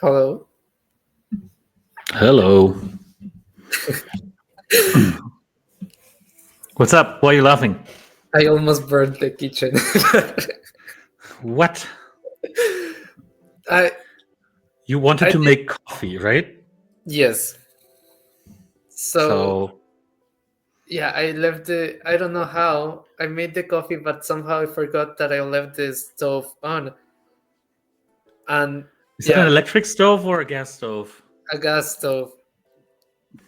Hello. Hello. What's up? Why are you laughing? I almost burned the kitchen. What? I You wanted I to did- make coffee, right? yes. So So yeah, I left the. I don't know how I made the coffee, but somehow I forgot that I left the stove on, and is that an yeah, electric stove or a gas stove? a gas stove.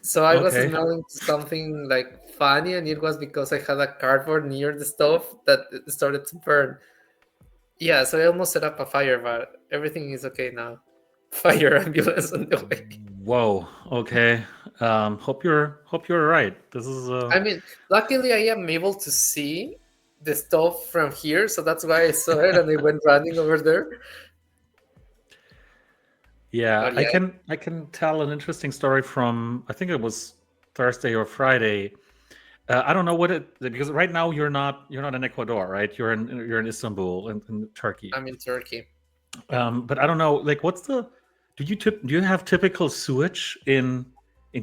So I was Okay. smelling something like funny, and it was because I had a cardboard near the stove that it started to burn. Yeah, so I almost set up a fire, but everything is okay now. Fire ambulance on the way. Whoa. Okay. Hope you're right. This is I mean, luckily I am able to see the stove from here, so that's why I saw it and I went running over there. yeah, But I yeah, can tell an interesting story from I think it was Thursday or Friday. I don't know what it because right now you're not in Ecuador, right? You're in Istanbul in Turkey. I'm in Turkey. But I don't know, like, do you have typical sewage in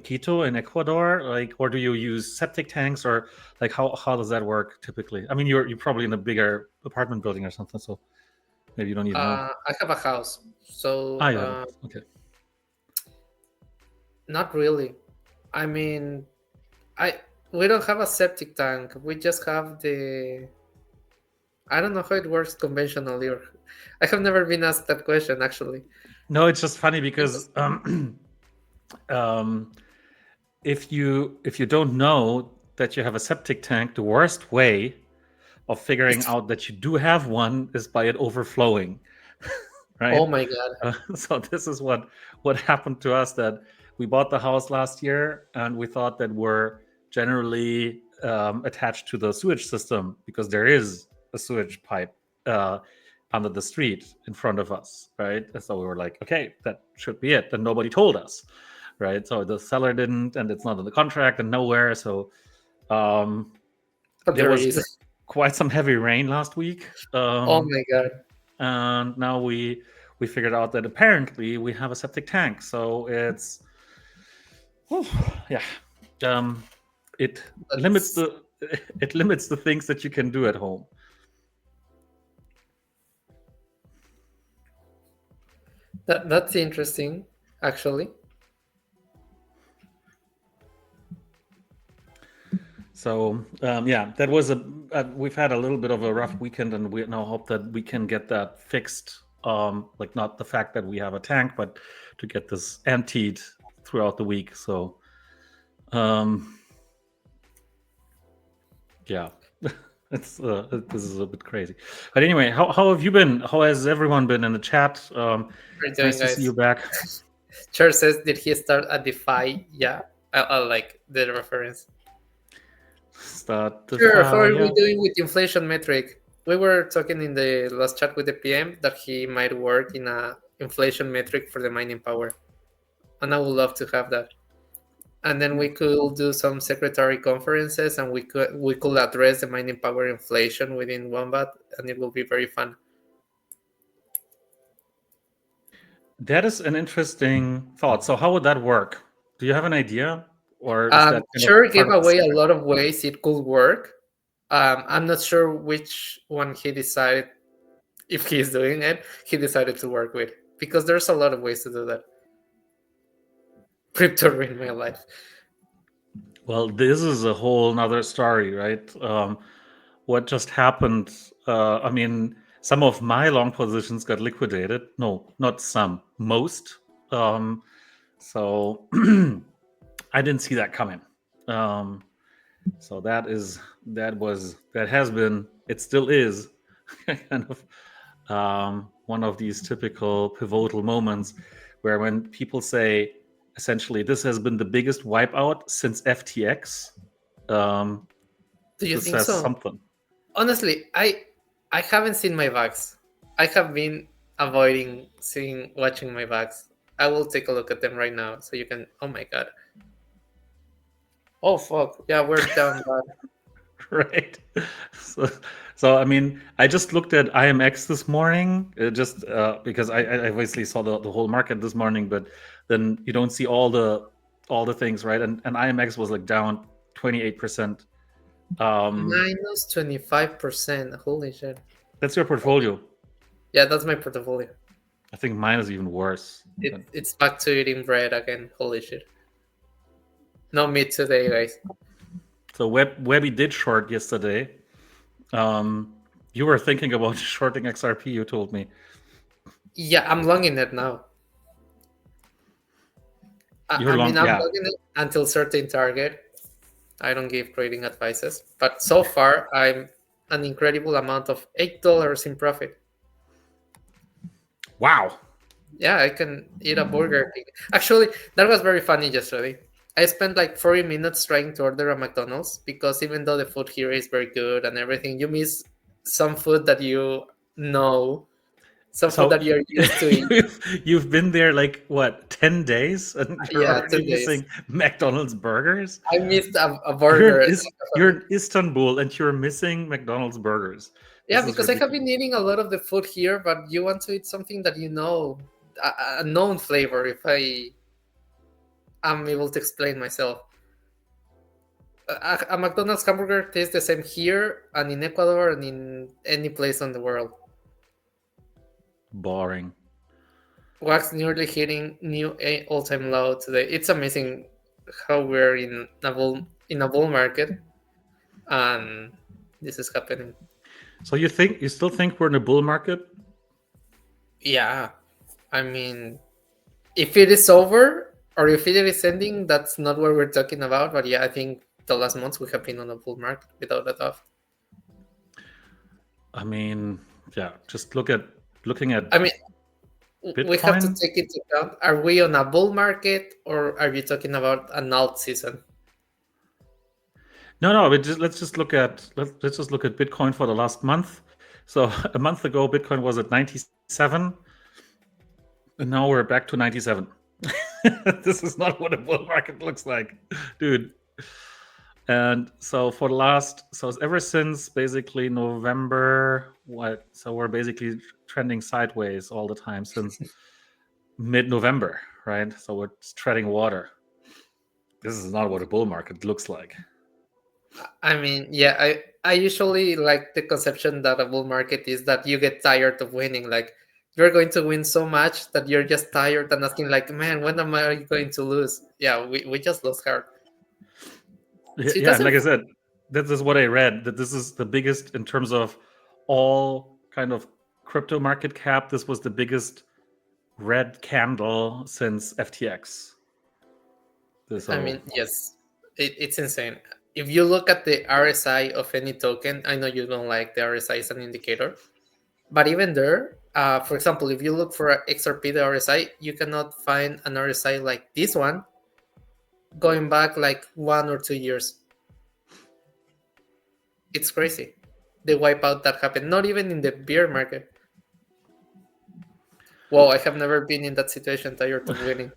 Quito in Ecuador, like, or do you use septic tanks, or like how does that work typically? I mean, you're probably in a bigger apartment building or something, so Maybe you don't even know. I have a house, so Ah, you have a house. Okay. not really. I mean, I we don't have a septic tank. We just have the. I don't know how it works conventionally. Or I have never been asked that question actually. No, it's just funny because Because um, if you don't know that you have a septic tank, the worst way of figuring it's out that you do have one is by it overflowing, oh right? my god, So this is what happened to us, that we bought the house last year and we thought that we're generally attached to the sewage system because there is a sewage pipe uh, under the street in front of us, right? And so we were like, okay, that should be it. And nobody told us, right? So the seller didn't, and it's not in the contract and nowhere. So um, but there there was is. quite some heavy rain last week, Oh my god, and now we figured out that apparently we have a septic tank. So it's whew, yeah, um, it limits that's the it limits the things that you can do at home. that's interesting actually. So yeah, that was we've had a little bit of a rough weekend, and we now hope that we can get that fixed. Like not the fact that we have a tank, but to get this emptied throughout the week. So um, yeah, it's this is a bit crazy. But anyway, how have you been? How has everyone been in the chat? How are you doing, Nice to see you guys? back. Church says, did he start a DeFi? Yeah, I like the reference. Start the Sure. How are we fire. doing with inflation metric? We were talking in the last chat with the PM that he might work in a inflation metric for the mining power, and I would love to have that. And then we could do some secretary conferences, and we could address the mining power inflation within Wombat, and it will be very fun. That is an interesting thought. So how would that work? Do you have an idea, or is that kind of Sure part gave of the away a secret? lot of ways it could work. I'm not sure which one he decided if he's doing it. He decided to work with because there's a lot of ways to do that. Crypto ruined my life. Well, this is a whole nother story, right? What just happened? I mean, some of my long positions got liquidated. No, not some, most. Um, so I didn't see that coming. Um, so that has been, it still is kind of one of these typical pivotal moments where when people say essentially this has been the biggest wipeout since FTX, um, Do you this think says so? something. Honestly, I haven't seen my bags. I have been avoiding seeing watching my bags. I will take a look at them right now so you can. Oh my god. Oh fuck. Yeah, we're down bad. Right. So, so I mean, I just looked at IMX this morning, just because I obviously saw the whole market this morning, but then you don't see all the things, right? And IMX was like down 28%. Minus 25%. Holy shit. That's your portfolio. Yeah, that's my portfolio. I think mine is even worse. It's back to eating bread again. Holy shit. No meat today, guys. So Webby did short yesterday. Um, you were thinking about shorting XRP. You told me. Yeah, I'm longing it now. I, You're I mean, long. I'm Yeah. longing it until certain target. I don't give trading advices, but so far I'm an incredible amount of $8 in profit. Wow. Yeah, I can eat a Burger King. Actually, that was very funny yesterday. I spent like 40 minutes trying to order a McDonald's because even though the food here is very good and everything, you miss some food that you know, some food So that you're used to eat. you've been there like what 10 days, and you're Yeah, already 10 days. missing McDonald's burgers. I missed a burger. You're in Istanbul and you're missing McDonald's burgers. Yeah, This is because I have been ridiculous. eating a lot of the food here, but you want to eat something that you know, a known flavor. If I am able to explain myself, a McDonald's hamburger tastes the same here and in Ecuador and in any place on the world. Boring. Wax nearly hitting new all-time low today. It's amazing how we're in a bull market and this is happening. So you still think we're in a bull market? Yeah, I mean, if it is over or if it is ending, that's not what we're talking about. But yeah, I think the last months we have been on a bull market without a doubt. I mean, yeah, just looking at I mean, we have to Bitcoin. take into account: are we on a bull market or are you talking about an alt season? No, let's just look at let's just look at Bitcoin for the last month. So a month ago, Bitcoin was at 97, and now we're back to 97. This is not what a bull market looks like, dude. And so for the last, so ever since basically November, what? So we're basically trending sideways all the time since mid-November, right? So we're treading water. This is not what a bull market looks like. I mean, yeah, I usually like the conception that a bull market is that you get tired of winning. Like you're going to win so much that you're just tired and asking, like, man, when am I going to lose? Yeah, we just lost hard. So it Yeah, and doesn't. like I said, this is what I read, that this is the biggest in terms of all kind of crypto market cap. This was the biggest red candle since FTX. I So mean, yes, it's insane. If you look at the RSI of any token, I know you don't like the RSI as an indicator, but even there, for example, if you look for a XRP, the RSI, you cannot find an RSI like this one going back like 1 or 2 years. It's crazy. The wipeout that happened, not even in the bear market. Wow, I have never been in that situation, tired of winning.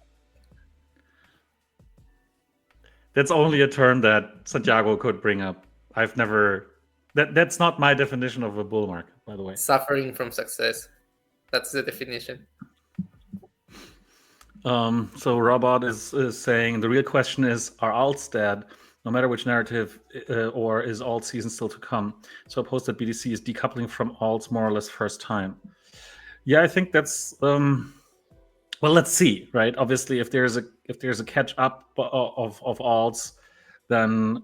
that's only a term that Santiago could bring up. I've never that's not my definition of a bull market, by the way. Suffering from success. That's the definition. So Robot is saying the real question is: are alts dead? No matter which narrative, or is alt season still to come? So I post that BTC is decoupling from alts more or less first time. Yeah, I think that's well. Let's see, right? Obviously, if there's a catch up of alts, then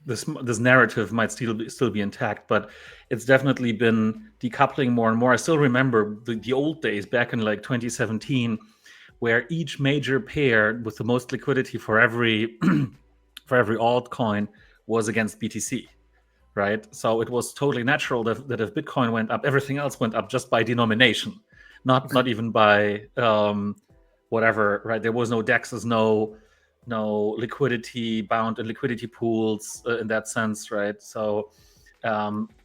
this narrative might still be intact, but it's definitely been decoupling more and more. I still remember the old days back in like 2017, where each major pair with the most liquidity for every for every altcoin was against BTC, right? So it was totally natural that if Bitcoin went up, everything else went up just by denomination, not even by whatever, right? There was no dexes, no liquidity bound and liquidity pools in that sense, right? So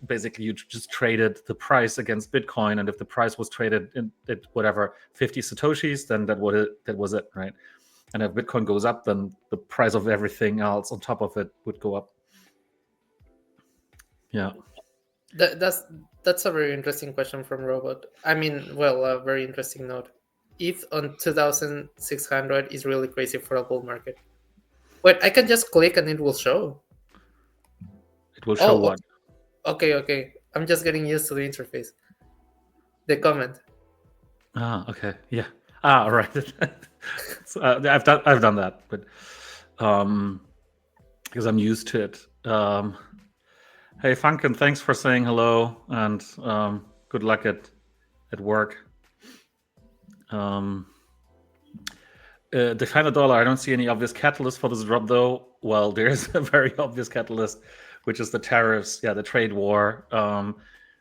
basically, you just traded the price against Bitcoin, and if the price was traded at whatever 50 satoshis, then that was it, right? And if Bitcoin goes up, then the price of everything else on top of it would go up. Yeah. That's a very interesting question from Robot. I mean, well, a very interesting note. ETH on 2,600 is really crazy for a bull market. Wait, I can just click and it will show. It will show Oh, what? okay. I'm just getting used to the interface. The comment. Okay. Yeah. All right. So, I've done that, but because I'm used to it. Hey, Funkin, thanks for saying hello, and good luck at work. The final dollar, I don't see any obvious catalyst for this drop, though. Well, there's a very obvious catalyst, which is the tariffs, the trade war,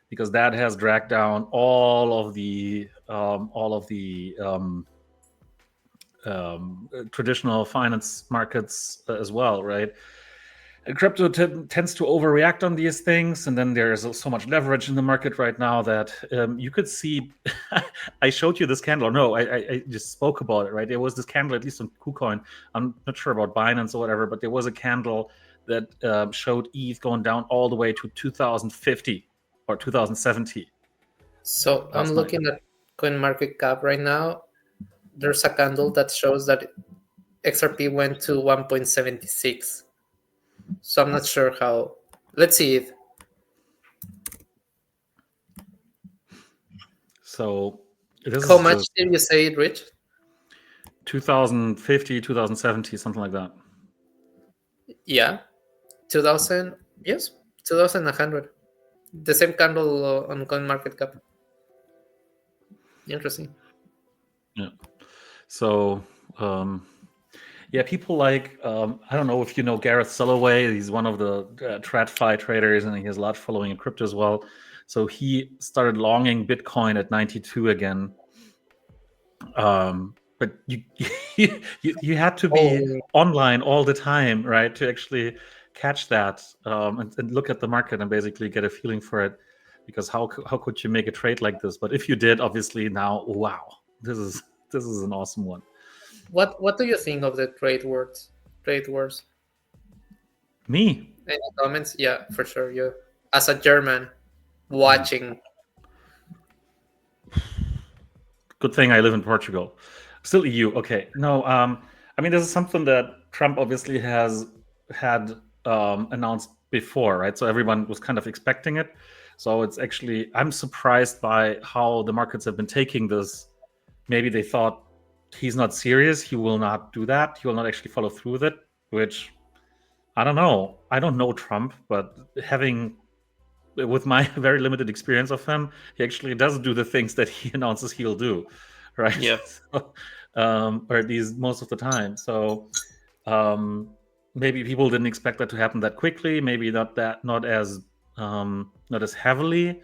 because that has dragged down all of the traditional finance markets as well, right? And crypto tends to overreact on these things, and then there's so much leverage in the market right now that you could see. I showed you this candle. No, I just spoke about it, right? There was this candle, at least on KuCoin. I'm not sure about Binance or whatever, but there was a candle that showed ETH going down all the way to 2050 or 2070 So I'm last night. looking at CoinMarketCap right now. There's a candle that shows that XRP went to 1.76. So I'm not sure how. Let's see it. So this How is much just did you say it reached? 2050, 2070, something like that. Yeah, 2000. Yes, 2100. The same candle on Coin Market Cap. Interesting. Yeah. So yeah, people like I don't know if you know Gareth Soloway. He's one of the TradFi traders, and he has a large following in crypto as well. So he started longing Bitcoin at 92 again. But you had to be Oh, online all the time, right, to actually catch that and look at the market and basically get a feeling for it. Because how could you make a trade like this? But if you did, obviously now, wow, this is an awesome one. what do you think of the trade wars? Trade wars. Me. Any comments? Yeah, for sure. You, as a German, Mhm. watching. Good thing I live in Portugal. Still EU. Okay. No, I mean, this is something that Trump obviously has had announced before, right? So everyone was kind of expecting it. So it's actually, I'm surprised by how the markets have been taking this. Maybe they thought he's not serious. He will not do that. He will not actually follow through with it, which I don't know. I don't know Trump, but having with my very limited experience of him, he actually does do the things that he announces he'll do, right? Yeah. So, or at least most of the time. So um, maybe people didn't expect that to happen that quickly. Maybe not as heavily.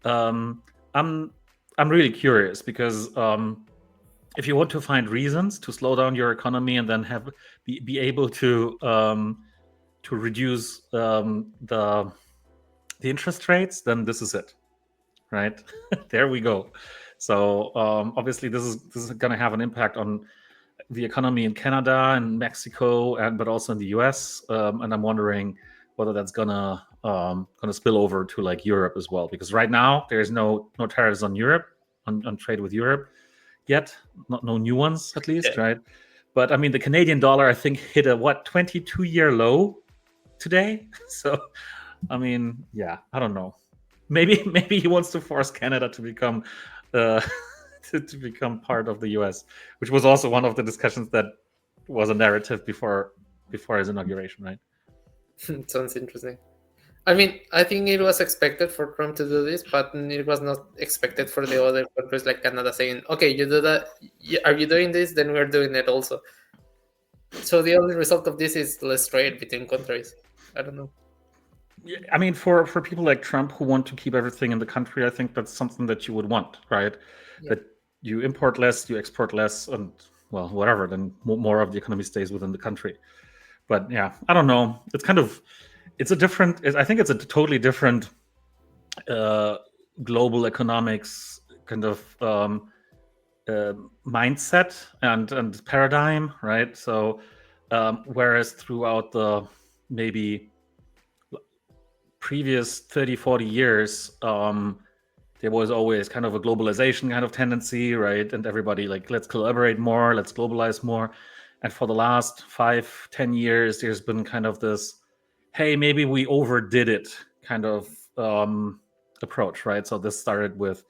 Um, I'm I'm really curious because if you want to find reasons to slow down your economy and then be able to reduce the interest rates, then this is it, right? There we go. So obviously, this is going to have an impact on the economy in Canada and Mexico, and but also in the U.S. And I'm wondering whether that's gonna spill over to like Europe as well, because right now there's no tariffs on Europe on trade with Europe yet, not no new ones at least, Okay. right? But I mean, the Canadian dollar I think hit a 22-year low today. So I mean, yeah, I don't know. Maybe he wants to force Canada to become uh, to become part of the U.S., which was also one of the discussions that was a narrative before his inauguration, right? Sounds interesting. I mean, I think it was expected for Trump to do this, but it was not expected for the other countries like Canada saying, "Okay, you do that. Are you doing this? Then we're doing it also." So the only result of this is less trade between countries. I don't know. Yeah, I mean, for people like Trump who want to keep everything in the country, I think that's something that you would want, right? Yeah. That you import less, you export less, and well, whatever. Then more of the economy stays within the country. But yeah, I don't know. It's a different. I think it's a totally different uh, global economics kind of uh, mindset and paradigm, right? So whereas throughout the maybe previous 30, 40 years, there was always kind of a globalization kind of tendency, right? And everybody like, let's collaborate more, let's globalize more. And for the last 5, 10 years, there's been kind of this, hey, maybe we overdid it kind of approach, right? So this started with,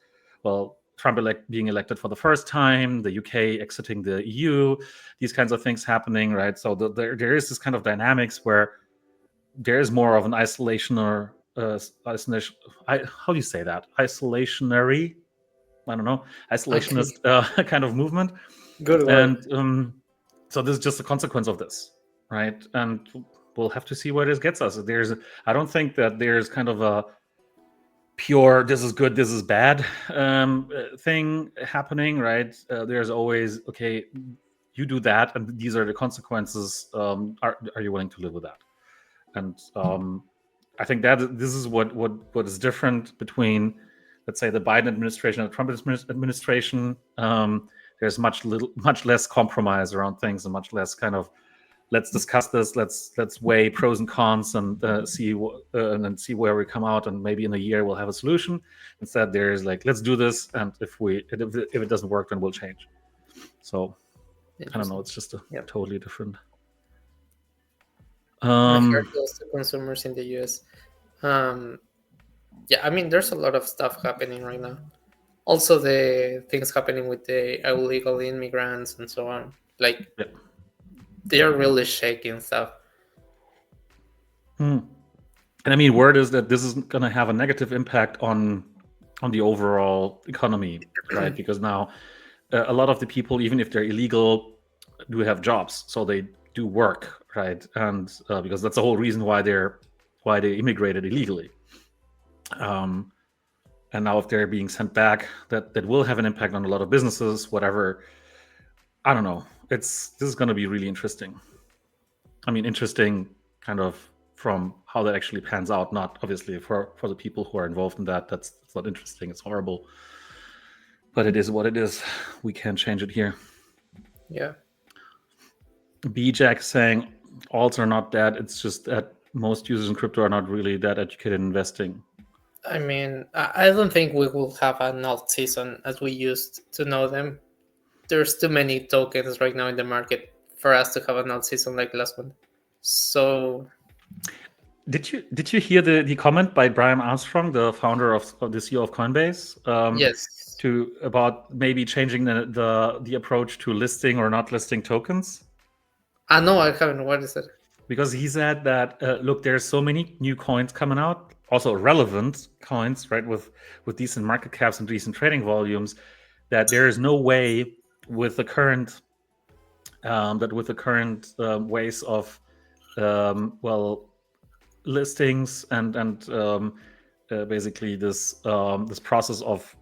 well, Trump being elected for the first time, the UK exiting the EU, these kinds of things happening, right? So there is this kind of dynamics where there is more of an isolation or isolation. How do you say that? Isolationary. I don't know. Okay. Isolationist kind of movement, Good word. and so this is just a consequence of this, right? And we'll have to see where this gets us. I don't think that there's kind of a pure "this is good, this is bad" thing happening, right? There's always, okay, you do that, and these are the consequences. Are you willing to live with that? And I think that this is what is different between, let's say, the Biden administration and the Trump administration. There's much less compromise around things, and much less kind of, let's discuss this, let's weigh pros and cons and and then see where we come out, and maybe in a year we'll have a solution. Instead, there's like, let's do this, and if it doesn't work, then we'll change. So I don't know. Interesting. It's just a Yeah. totally different. And here Um, goes to consumers in the US. Um, yeah, I mean, there's a lot of stuff happening right now. Also, the things happening with the illegal immigrants and so on. Like Yeah. they are really shaking stuff. Hmm. And I mean, word is that this is going to have a negative impact on the overall economy, right? Because now a lot of the people, even if they're illegal, do have jobs, so they do work, right? And because that's the whole reason why they immigrated illegally. Um, and now if they're being sent back, that will have an impact on a lot of businesses, whatever. I don't know. This is going to be really interesting. I mean, interesting kind of from how that actually pans out. Not obviously for the people who are involved in that. That's not interesting. It's horrible, but it is what it is. We can't change it here. Yeah. BJack saying alts are not that. It's just that most users in crypto are not really that educated in investing. I mean, I don't think we will have an alt season as we used to know them. There's too many tokens right now in the market for us to have an alt season like last one. So Did you hear the comment by Brian Armstrong, the founder of the CEO of Coinbase, yes, to about maybe changing the approach to listing or not listing tokens? I know I haven't. What is it? Because he said that look, there's so many new coins coming out, also relevant coins, right, with decent market caps and decent trading volumes, that there is no way with the current ways of well, listings and basically this process of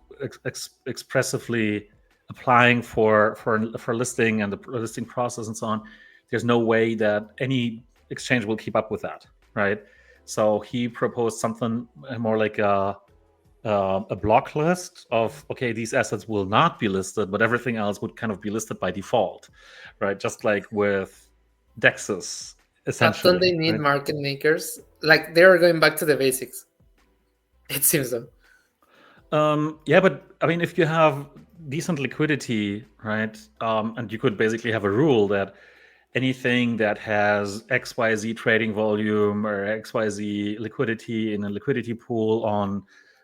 expressively applying for listing and the listing process and so on. There's no way that any exchange will keep up with that, right? So he proposed something more like a block list of, okay, these assets will not be listed, but everything else would kind of be listed by default, right? Just like with dexes, But don't essentially, they need right? market makers? Like they are going back to the basics. It seems so. Yeah, but I mean, if you have decent liquidity, right, and you could basically have a rule that anything that has XYZ trading volume or XYZ liquidity in a liquidity pool on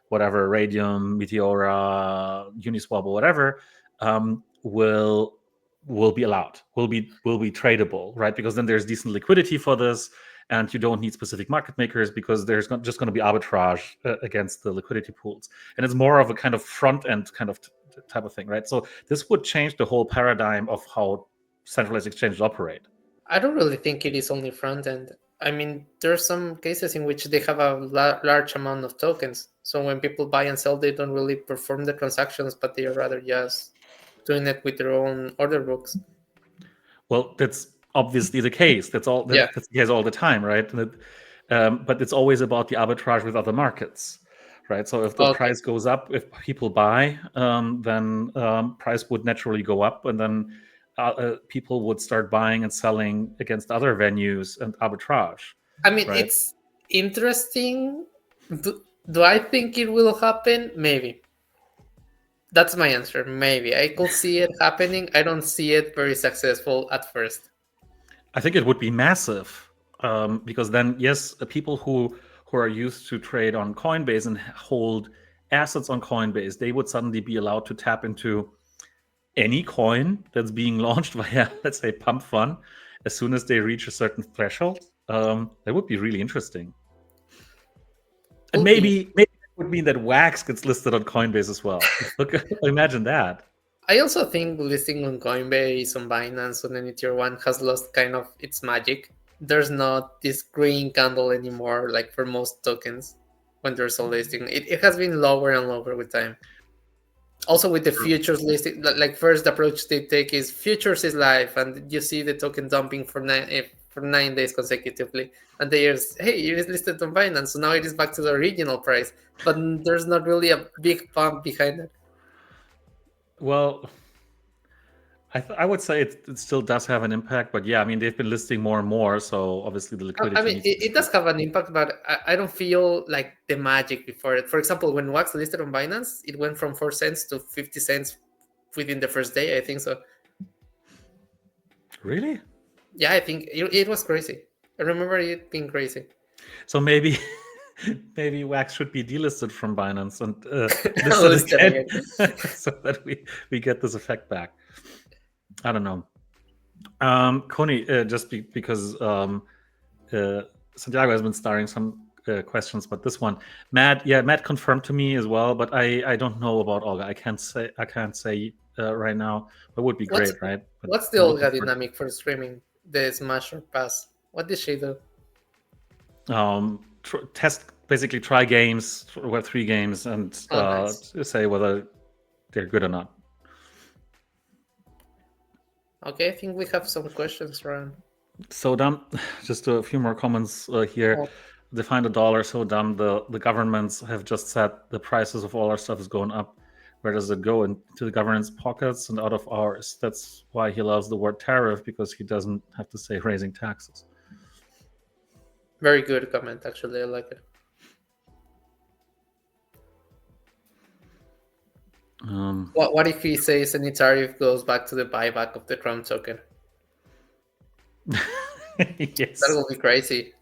whatever, Radium, Meteora, Uniswap, or whatever, will be allowed, will be tradable, right? Because then there's decent liquidity for this, and you don't need specific market makers because there's just going to be arbitrage against the liquidity pools, and it's more of a kind of front end kind of type of thing, right? So this would change the whole paradigm of how centralized exchanges operate. I don't really think it is only front end. I mean, there are some cases in which they have a large amount of tokens. So when people buy and sell, they don't really perform the transactions, but they are rather just doing it with their own order books. Well, that's obviously the case. Yeah. That's the case all the time, right? But it's always about the arbitrage with other markets, right? So if the Okay. price goes up, if people buy, then price would naturally go up, and then people would start buying and selling against other venues and arbitrage, I mean, right? it's interesting. Do I think it will happen? Maybe. That's my answer. Maybe. I could see it happening. I don't see it very successful at first. I think it would be massive, because then, yes, people who are used to trade on Coinbase and hold assets on Coinbase, they would suddenly be allowed to tap into any coin that's being launched via, let's say, Pump Fun, as soon as they reach a certain threshold. That would be really interesting, and Could be. maybe that would mean that Wax gets listed on Coinbase as well. Look, imagine that. I also think listing on Coinbase, on Binance, on any tier one has lost kind of its magic. There's not this green candle anymore, like for most tokens when there's a listing. It has been lower and lower with time. Also with the True. futures listing, like first approach they take is futures is live, and you see the token dumping for 9 days consecutively, and there's hey, it is listed on Binance, so now it is back to the original price, but there's not really a big pump behind it. Well, I would say it still does have an impact, but yeah, I mean, they've been listing more and more, so obviously the I liquidity mean, needs to it start. does have an impact, but I don't feel like the magic before it. For example, when Wax listed on Binance, it went from 4 cents to 50 cents within the first day. I think so. Really? Yeah, I think it was crazy. I remember it being crazy. So maybe maybe Wax should be delisted from Binance and listed Listed again, again. so that we get this effect back. I don't know. Coney, just because Santiago has been starring some questions, but this one, Matt confirmed to me as well, but I don't know about Olga. I can't say right now. That would be What's great, right? But what's the I'm looking Olga for dynamic for streaming the Smash or Pass? What did she do? basically try games, Web3 games, and Oh, nice. say whether they're good or not. Okay, I think we have some questions, Ryan. So dumb. Just a few more comments here. Oh, They find $1 so dumb. The governments have just said the prices of all our stuff is going up. Where does it go? Into the government's pockets and out of ours. That's why he loves the word tariff, because he doesn't have to say raising taxes. very good comment, actually. I like it. What if he says any tariff goes back to the buyback of the Chrome token? Yes. That will be crazy.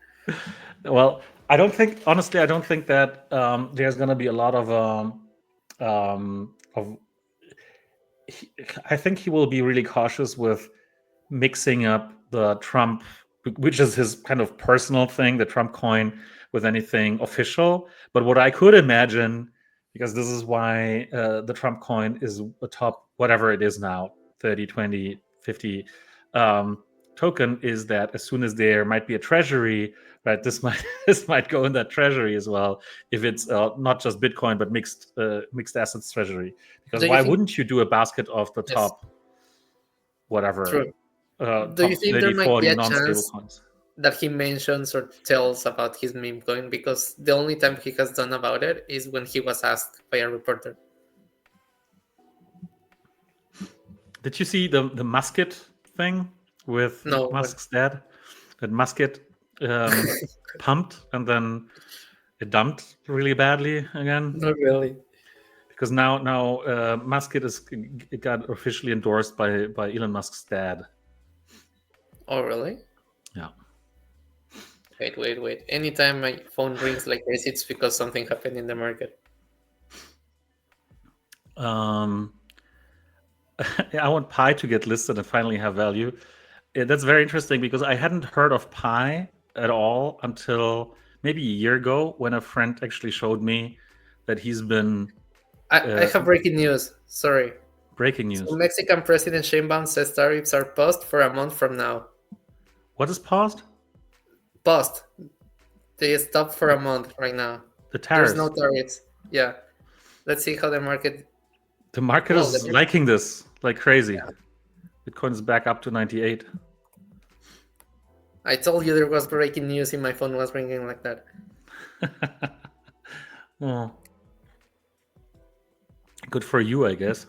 Well, honestly, I don't think that there's going to be a lot of I think he will be really cautious with mixing up the Trump, which is his kind of personal thing, the Trump coin, with anything official. But what I could imagine, because this is why the Trump coin is a top, whatever it is now, 30, 20, 50 token, is that as soon as there might be a treasury, right, this might this might go in that treasury as well, if it's not just Bitcoin but mixed assets treasury. Because Do you why think? wouldn't you do a basket of the Yes, top, whatever, true. Do you top think there 30, might be 40 a non-stable chance coins? that he mentions or tells about his meme coin? Because the only time he has done about it is when he was asked by a reporter. Did you see the musket thing with No, when Musk's dad? That musket pumped and then it dumped really badly again, not really. because now musket it got officially endorsed by Elon Musk's dad. Oh, really? Yeah. Wait. Anytime my phone rings like this, it's because something happened in the market. Um, I want Pi to get listed and finally have value. That's very interesting, because I hadn't heard of Pi at all until maybe a year ago, when a friend actually showed me that he's been I have breaking news. Sorry. breaking So news. Mexican President Sheinbaum says tariffs are paused for a month from now. What is paused? Paused. They stop for a month right now. The There's no tariffs. tariffs. Yeah. Let's see how the market. The market Well, is liking this like crazy. Bitcoin is back up to 98. I told you there was breaking news and my phone was ringing like that. Well, good for you, I guess.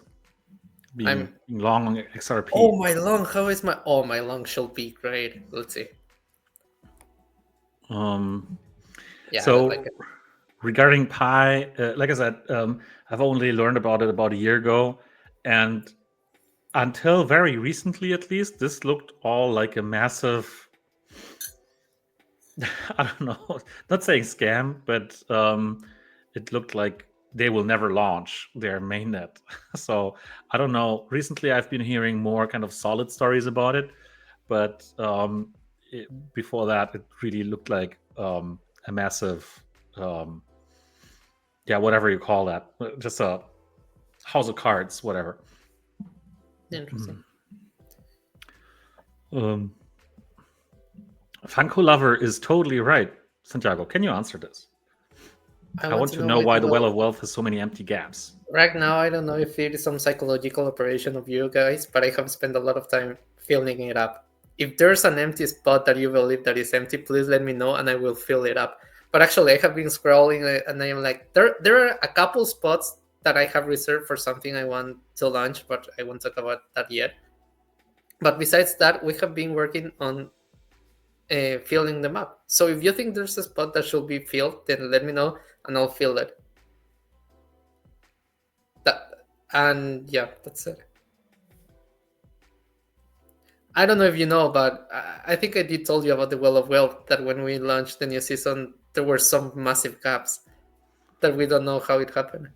Being long on XRP. Oh, my long. How is my? Oh, my long should be great. Let's see. Yeah, So I like it. regarding Pi, like I said, I've only learned about it about a year ago, and until very recently, at least, this looked all like a massive, I don't know, not saying scam, but it looked like they will never launch their mainnet. So I don't know. Recently, I've been hearing more kind of solid stories about it, but before that, it really looked like a massive, whatever you call that, just a house of cards, whatever. Interesting. Funko Lover is totally right. Santiago, can you answer this? I want to know why the Well of Wealth has so many empty gaps. Right now, I don't know if it is some psychological operation of you guys, but I have spent a lot of time filling it up. If there's an empty spot that you believe that is empty, please let me know and I will fill it up. But actually, I have been scrolling and I am like, there are a couple spots that I have reserved for something I want to launch, but I won't talk about that yet. But besides that, we have been working on filling them up. So if you think there's a spot that should be filled, then let me know and I'll fill it. And yeah, that's it. I don't know if you know, but I think I did told you about the Well of Wealth, that when we launched the new season, there were some massive gaps that we don't know how it happened.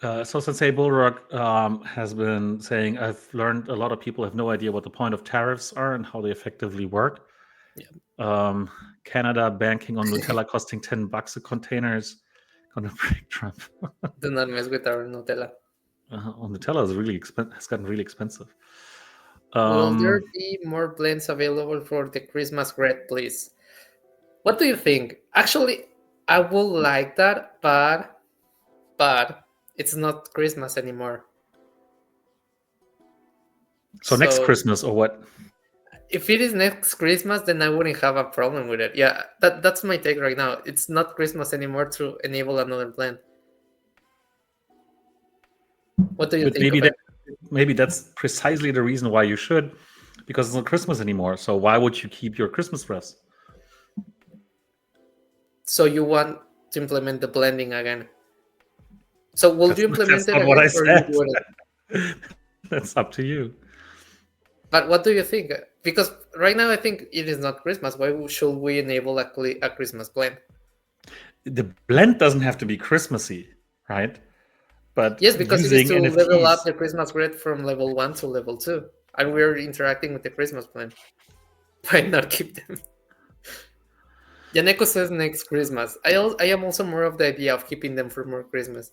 So Sensei Bulrock has been saying, I've learned a lot of people have no idea what the point of tariffs are and how they effectively work. Yeah. Canada banking on Nutella costing $10 a container is going to break Trump. Do not mess with our Nutella. Nutella is has gotten really expensive. Will there be more blends available for the Christmas bread, please? What do you think? Actually, I would like that, but it's not Christmas anymore. So next So Christmas or what? if it is next Christmas, then I wouldn't have a problem with it. Yeah, that's my take right now. It's not Christmas anymore to enable another blend. What do you But think of it? maybe that's precisely the reason why you should, because it's not Christmas anymore. So why would you keep your Christmas refs? So you want to implement the blending again? So will you implement That's it not what again, I or you said. wouldn't? That's up to you. But what do you think? Because right now I think it is not Christmas. Why should we enable a Christmas blend? The blend doesn't have to be Christmassy, right? But Yes, because it is using to level up NFTs. the Christmas grid from level 1 to level 2. And we're interacting with the Christmas blend. Why not keep them? Yaneko says next Christmas. I am also more of the idea of keeping them for more Christmas.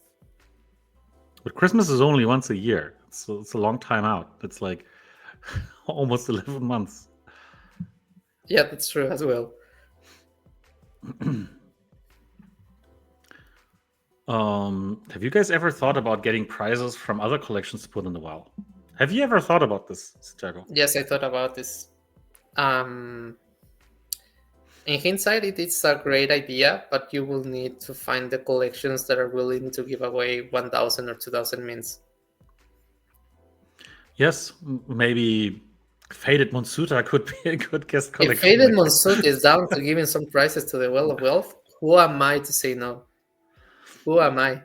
But Christmas is only once a year. It's a long time out. It's like almost 11 months. Yeah, that's true as well. Have you guys ever thought about getting prizes from other collections to put in the WoW? Have you ever thought about this, Santiago? Yes, I thought about this. In hindsight, it is a great idea, but you will need to find the collections that are willing to give away 1,000 or 2,000 mins. Yes, maybe Faded Monsuta could be a good guest collection. If Faded Monsoot is down to giving some prizes to the Well of Wealth, who am I to say no? Who am I?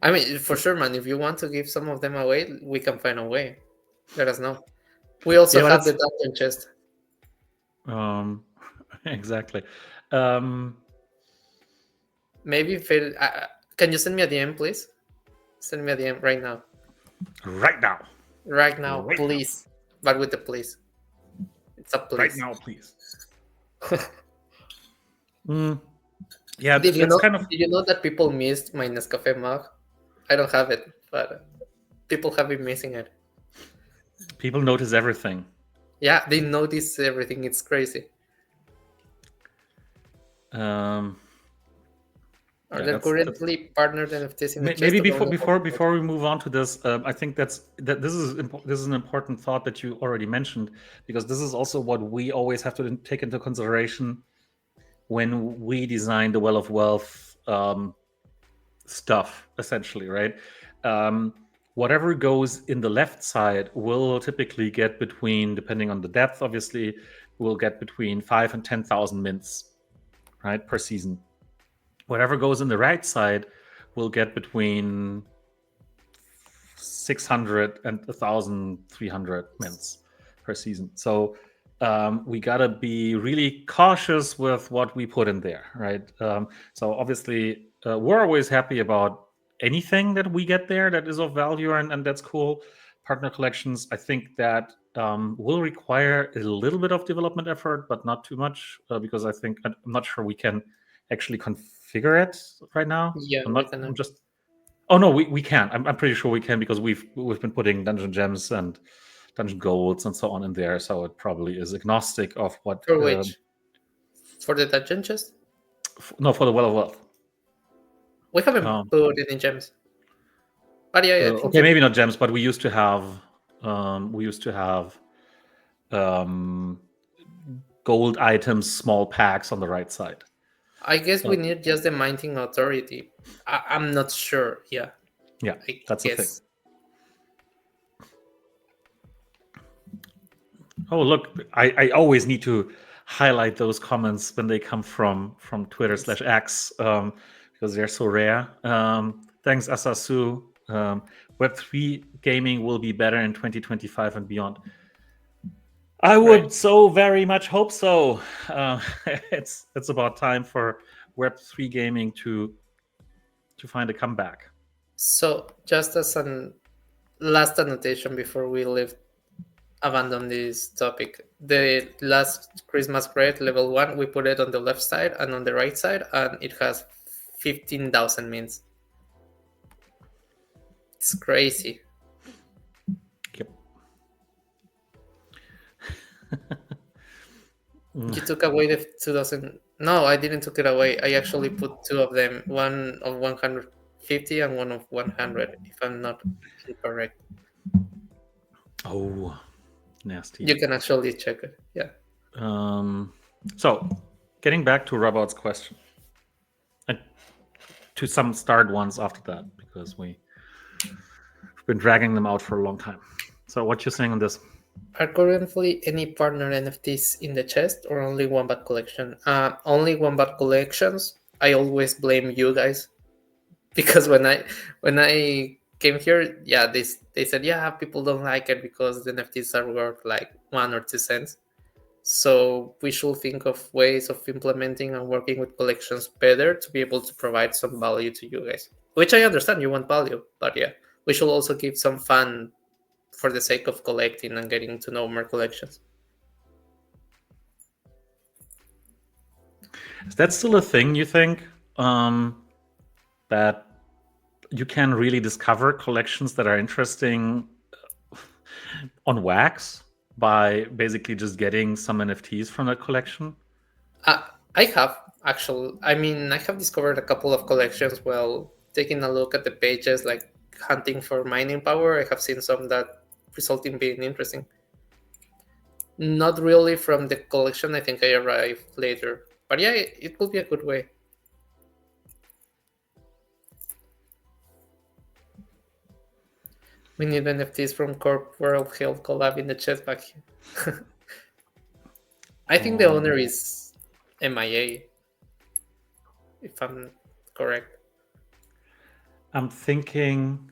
I mean, for sure, man. If you want to give some of them away, we can find a way. Let us know. We also have the dungeon chest. Exactly. Maybe Faded. Can you send me a DM, please? Send me a DM right now. Right now. Right now, please. But with the please. It's a please. Right now, please. Yeah, Did you know that people missed my Nescafe mug? I don't have it, but people have been missing it. People notice everything. Yeah, they notice everything. It's crazy. Are they currently partnered NFTs in the maybe before we move on to this, I think this is an important thought that you already mentioned, because this is also what we always have to take into consideration when we design the Well of Wealth stuff, essentially, right? Whatever goes in the left side will typically get between, depending on the depth, obviously, will get between 5 and 10,000 mints, right, per season. Whatever goes in the right side will get between 600 and 1,300 mints per season. So we gotta be really cautious with what we put in there, right? So obviously, we're always happy about anything that we get there that is of value and that's cool. Partner collections, I think that will require a little bit of development effort, but not too much, because I'm not sure we can actually configure it right now. Yeah, I'm just. Oh no, we can. I'm pretty sure we can, because we've been putting dungeon gems and dungeon golds and so on in there, so it probably is agnostic of what. For which? For the dungeon chest? No, for the Well of Wealth. We haven't put it in gems. But yeah, okay, maybe not gems, but we used to have. Gold items, small packs on the right side. I guess we need just the minting authority. I'm not sure. Yeah. Yeah, that's the thing. Oh, look, I always need to highlight those comments when they come from Twitter /X, because they're so rare. Thanks, Asasu. Web3 gaming will be better in 2025 and beyond. I Right. would so very much hope so. It's about time for Web3 gaming to find a comeback. So, just as an last annotation before we leave, abandon this topic, the last Christmas crate level 1, we put it on the left side and on the right side, and it has 15,000 mints. It's crazy. Yep. You took away the 2000. No, I didn't took it away. I actually put two of them, one of 150 and one of 100, if I'm not incorrect. Oh, nasty. You can actually check it. Yeah. So, getting back to Robert's question, and to some starred ones after that, because we've been dragging them out for a long time. So, what you're saying on this? Are currently any partner NFTs in the chest or only Wombat collection? Only Wombat collections. I always blame you guys because when I came here, yeah, they said yeah people don't like it because the NFTs are worth like 1 or 2 cents. So we should think of ways of implementing and working with collections better to be able to provide some value to you guys. Which I understand you want value, but yeah, we should also give some fun for the sake of collecting and getting to know more collections. Is that still a thing, you think? That you can really discover collections that are interesting on wax by basically just getting some NFTs from that collection? I have actually. I mean, I have discovered a couple of collections while taking a look at the pages, like hunting for mining power. I have seen some that result in being interesting. Not really from the collection. I think I arrived later, but yeah, it could be a good way. We need NFTs from Corp World Health collab in the chat back here. I think the owner is MIA, if I'm correct. I'm thinking.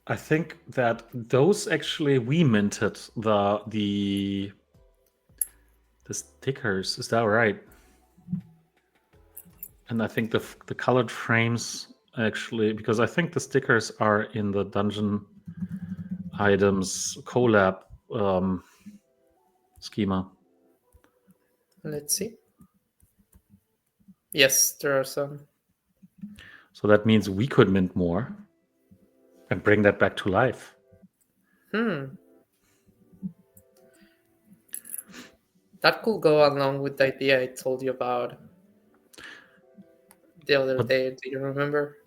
I think that those actually we minted the stickers. Is that right? And I think the colored frames actually, because I think the stickers are in the dungeon items collab schema. Let's see. Yes, there are some. So that means we could mint more and bring that back to life. That could go along with the idea I told you about the other day. Do you remember?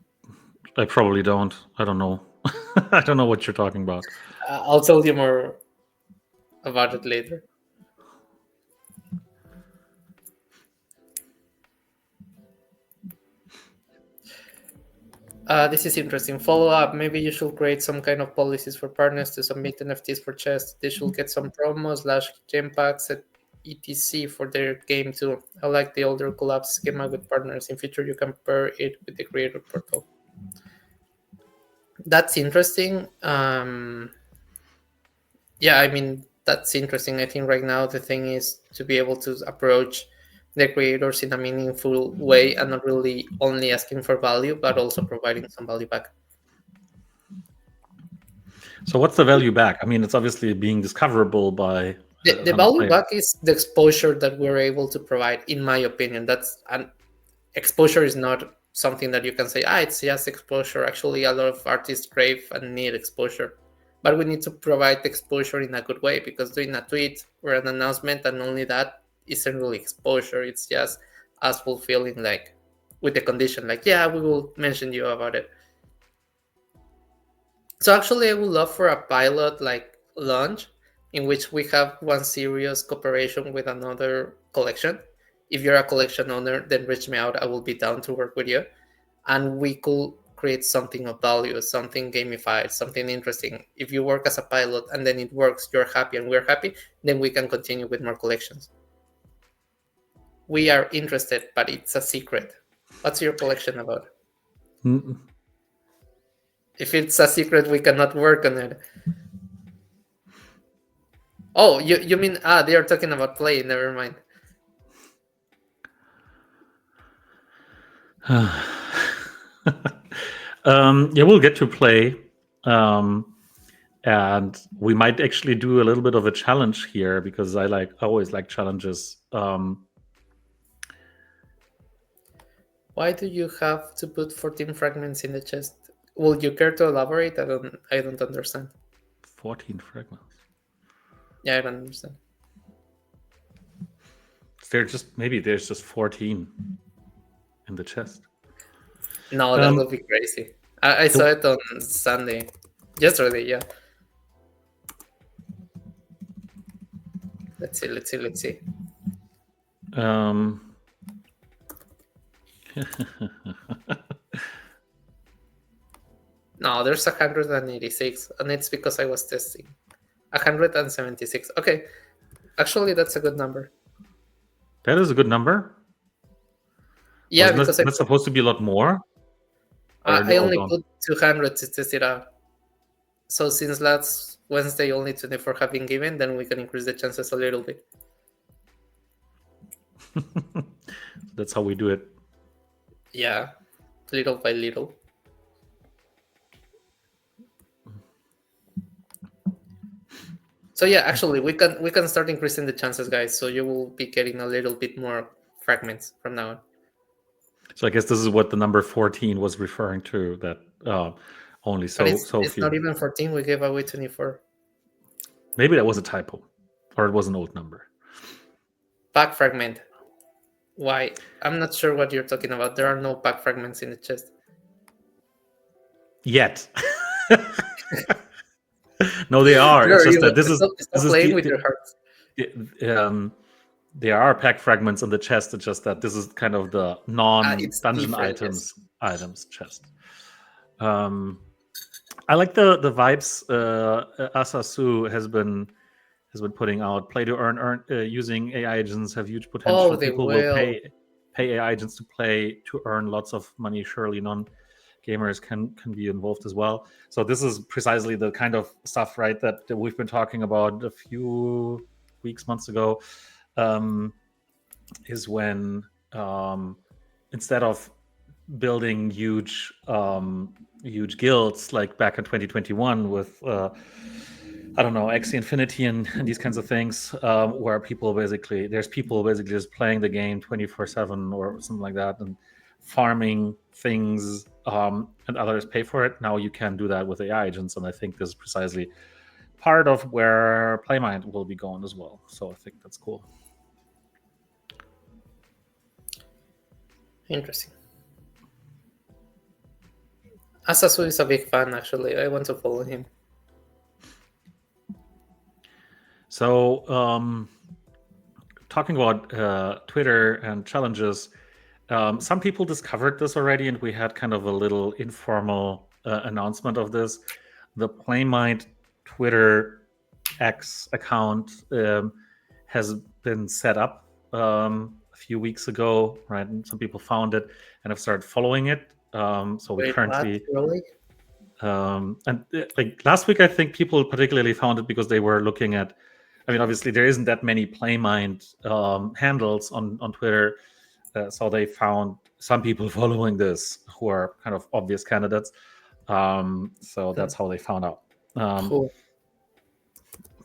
I probably don't. I don't know. I don't know what you're talking about. I'll tell you more about it later. This is interesting. Follow up. Maybe you should create some kind of policies for partners to submit NFTs for chess. They should get some promos slash gem packs at etc for their game too. I like the older collab schema with partners. In future, you can pair it with the creator portal. That's interesting. Yeah, I mean that's interesting. I think right now the thing is to be able to approach the creators in a meaningful way and not really only asking for value, but also providing some value back. So what's the value back? I mean, it's obviously being discoverable by The value back is the exposure that we're able to provide, in my opinion. That's an exposure is not something that you can say, it's just exposure. Actually, a lot of artists crave and need exposure. But we need to provide exposure in a good way because doing a tweet or an announcement and only that isn't really exposure. It's just us fulfilling like with the condition, like, yeah, we will mention you about it. So actually I would love for a pilot like launch in which we have one serious cooperation with another collection. If you're a collection owner, then reach me out. I will be down to work with you. And we could create something of value, something gamified, something interesting. If you work as a pilot and then it works, you're happy and we're happy, then we can continue with more collections. We are interested, but it's a secret. What's your collection about? Mm, If it's a secret, we cannot work on it. Oh, you mean they are talking about play? Never mind. yeah, we'll get to play. And we might actually do a little bit of a challenge here because I always like challenges. Why do you have to put 14 fragments in the chest? Would you care to elaborate? I don't understand. 14 fragments. Yeah, I don't understand. There's just 14 in the chest. No, that would be crazy. I saw it on Sunday. Yesterday, yeah. Let's see. No, there's 186, and it's because I was testing. 176. Okay, actually, that's a good number. That is a good number. Yeah, Wasn't because that supposed to be a lot more? I only put 200 to test it out. So since last Wednesday only 24 have been given, then we can increase the chances a little bit. That's how we do it. Yeah, little by little. So yeah, actually, we can start increasing the chances, guys. So you will be getting a little bit more fragments from now on. So I guess this is what the number 14 was referring to. That only But so it's few. not even 14. We gave away 24. Maybe that was a typo, or it was an old number. Pack fragment. Why? I'm not sure what you're talking about. There are no pack fragments in the chest. Yet. No, they are. It's just that this is playing with your hearts. There are pack fragments in the chest. It's just that this is kind of the non-dungeon items chest. I like the vibes Asasu has been putting out. Play to earn using AI agents have huge potential. Oh, they People will pay AI agents to play to earn lots of money. Surely non-gamers can be involved as well. So this is precisely the kind of stuff, right, that we've been talking about a few months ago. Is when instead of building huge guilds like back in 2021 with I don't know, Axie Infinity and these kinds of things, where there's people basically just playing the game 24/7 or something like that and farming things, and others pay for it. Now you can do that with AI agents, and I think this is precisely part of where Playmind will be going as well. So I think that's cool. Interesting. Asasu is a big fan, actually. I want to follow him. So, talking about Twitter and challenges, some people discovered this already, and we had kind of a little informal announcement of this. The Playmind Twitter X account has been set up a few weeks ago, right? And some people found it and have started following it. So we currently. Really? And like last week, I think people particularly found it because they were looking at. I mean, obviously, there isn't that many Playmind handles on Twitter, so they found some people following this who are kind of obvious candidates. So that's how they found out. Cool.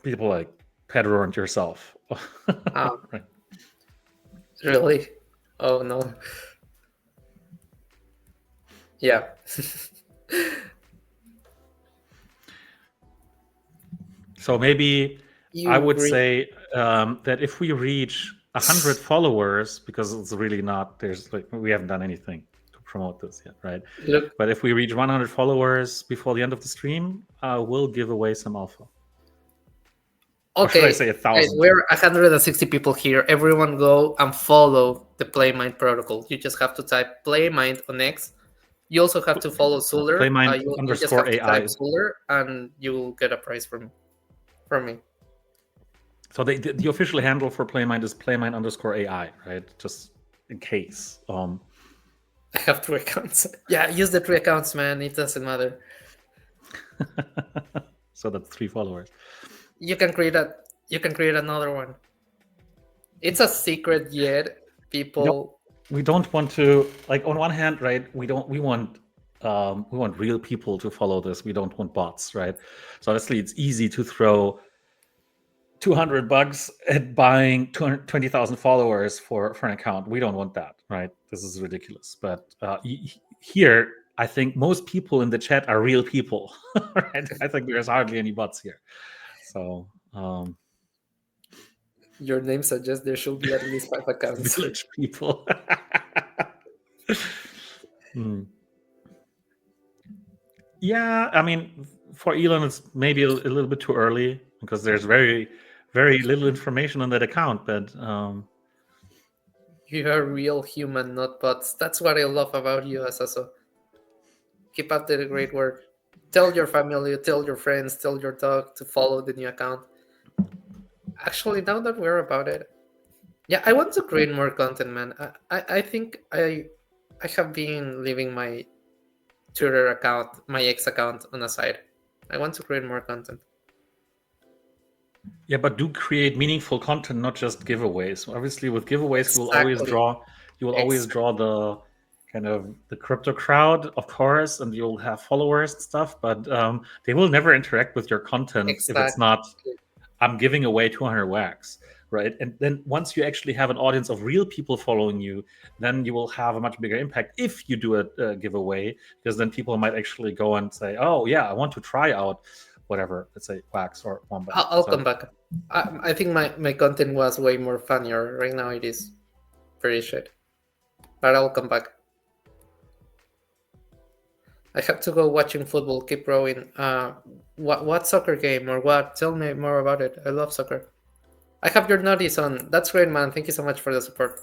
People like Pedro and yourself. Right. Really? Oh no. Yeah. So maybe I would say that if we reach 100 followers, because it's really not, we haven't done anything to promote this yet, right? Look. But if we reach 100 followers before the end of the stream, we'll give away some alpha. Okay. Or should I say 1,000? We're 160 people here. Everyone go and follow the Playmind protocol. You just have to type Playmind on X. You also have to follow Suler. Playmind you underscore just have to AI. type Suler, and you will get a prize from me. So the official handle for Playmind is Playmind underscore AI, right? Just in case. I have 3 accounts. Yeah, use the 3 accounts, man. It doesn't matter. So that's 3 followers. You can create a. You can create another one. It's a secret yet. We don't People. we don't want to, like, on one hand, right? We want real people to follow this. We don't want bots, right? So obviously it's easy to throw $200 at buying 220,000 followers for an account. We don't want that, right? This is ridiculous. But here, I think most people in the chat are real people, right? I think there's hardly any bots here. So Your name suggests there should be at least 5 accounts. village people. Hmm. Yeah, I mean, for Elon, it's maybe a little bit too early because there's very, very little information on that account. But You are real human, not bots. That's what I love about you, Asaso. Keep up the great work. Tell your family, tell your friends, tell your dog to follow the new account. Actually, now that we're about it, yeah, I want to create more content, man. I think I have been leaving my Twitter account, my ex account on a side. I want to create more content. yeah, but do create meaningful content, not just giveaways. Obviously, with giveaways, Exactly. you will always Exactly. draw the kind of the crypto crowd, of course, and you'll have followers and stuff. But they will never interact with your content if it's Exactly. not, I'm giving away 200 wax, right? And then once you actually have an audience of real people following you, then you will have a much bigger impact if you do a giveaway, because then people might actually go and say, oh, yeah, I want to try out whatever, let's say wax or wombat. I'll So come back. I think my content was way more funnier. Right now it is pretty shit. But I'll come back. I have to go watching football. Keep rowing. What soccer game or what? Tell me more about it. I love soccer. I have your notice on. That's great, man. Thank you so much for the support.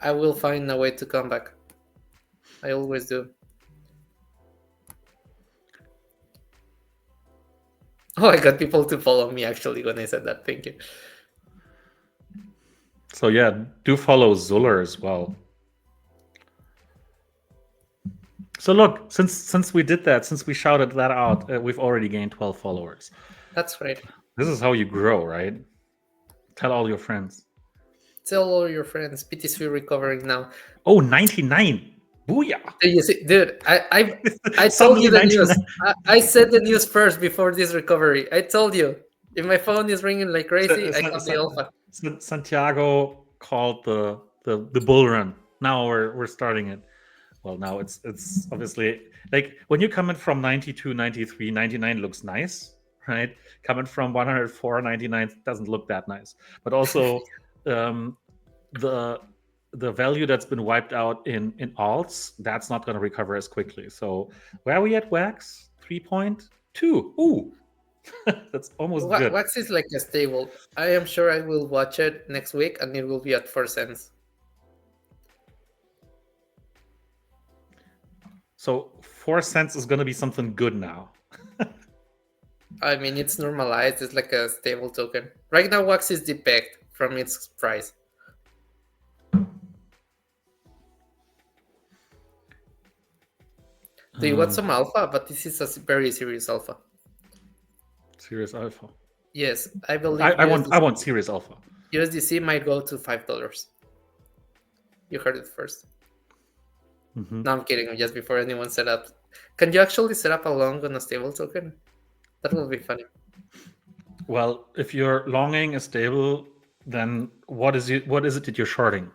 I will find a way to come back. I always do. Oh, I got people to follow me actually when I said that. Thank you. So yeah, do follow Zuller as well. So look, since we did that, since we shouted that out, we've already gained 12 followers. That's great. This is how you grow, right? Tell all your friends. Tell all your friends. PTC recovering now. Oh, 99. Booyah. Do you see, dude? I told you Suddenly the 99. news. I said the news first before this recovery. I told you. If my phone is ringing like crazy, I have the alpha. Santiago called the bull run. Now we're starting it. Well, now it's obviously, like, when you're coming from 92, 93, 99 looks nice, right? Coming from 104, 99 doesn't look that nice. But also, um, the value that's been wiped out in alts, that's not going to recover as quickly. So where are we at wax? 3.2. Ooh, that's almost good. Wax is like a stable. I am sure I will watch it next week and it will be at 4 cents. So 4 cents is going to be something good now. I mean, it's normalized. It's like a stable token. Right now, Wax is depegged from its price. Do you want some alpha? But this is a very serious alpha. Serious alpha. Yes, I believe I want serious alpha. USDC might go to $5. You heard it first. Mm-hmm. No, I'm kidding. Just before anyone set up, can you actually set up a long on a stable token? That will be funny. Well, if you're longing a stable, then what is it that you're shorting?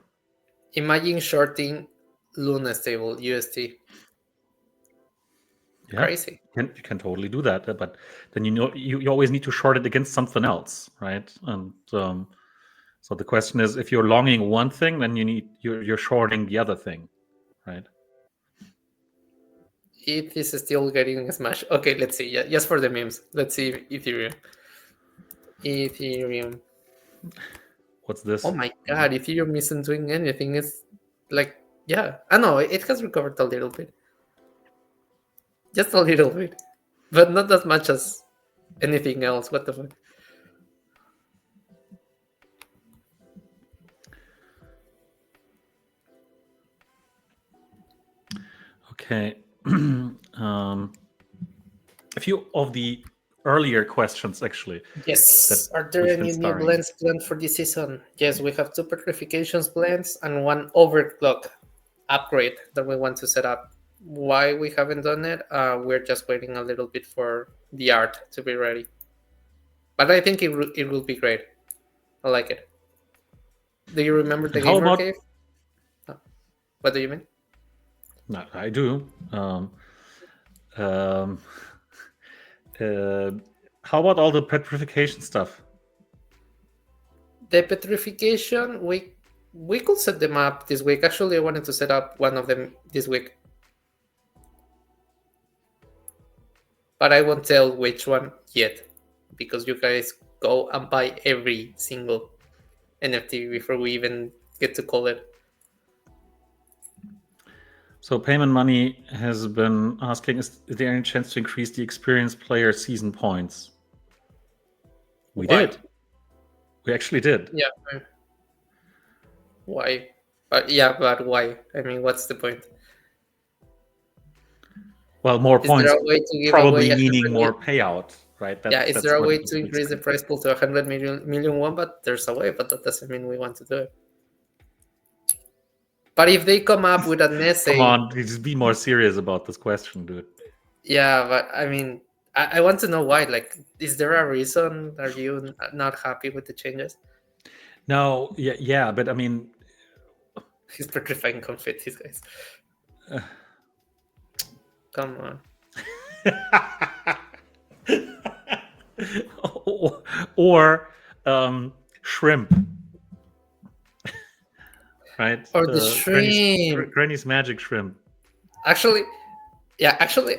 Imagine shorting Luna stable UST. Yeah, Crazy. you can totally do that, but then you always need to short it against something else, right? And so the question is, if you're longing one thing, then you're shorting the other thing, right? It is still getting smashed. Okay, let's see. Yeah, just for the memes. Let's see Ethereum. Ethereum. What's this? Oh my god, Ethereum isn't doing anything. It's like, yeah. I know it has recovered a little bit. Just a little bit. But not as much as anything else. What the fuck? Okay. A few of the earlier questions, actually, that Yes. Are there we've been any new starring. blends planned for this season? Yes, we have two petrifications blends and one overclock upgrade that we want to set up. Why we haven't done it? We're just waiting a little bit for the art to be ready. But I think it will be great. I like it. Do you remember the And how gamer about? cave? Oh, what do you mean? No, I do. Um, uh, how about all the petrification stuff? The petrification, we could set them up this week. Actually, I wanted to set up one of them this week, but I won't tell which one yet because you guys go and buy every single NFT before we even get to call it. So payment money has been asking: is there any chance to increase the experienced player season points? We Why? did. We actually did. Yeah. Why? But yeah, but why? I mean, what's the point? Well, more Is there points a way to give away probably a meaning hundred more million? payout, right? Yeah, is there That's a what way needs to to be increase the explained. prize pool to 100 million won? But there's a way, but that doesn't mean we want to do it. But if they come up with an Come essay, on, just be more serious about this question, dude. yeah, but I mean, I want to know why. Like, is there a reason? Are you not happy with the changes? No, yeah, but I mean, He's petrifying confetti, guys. Come on. or shrimp, right? Or the shrimp. Granny's magic shrimp. Actually, yeah, actually,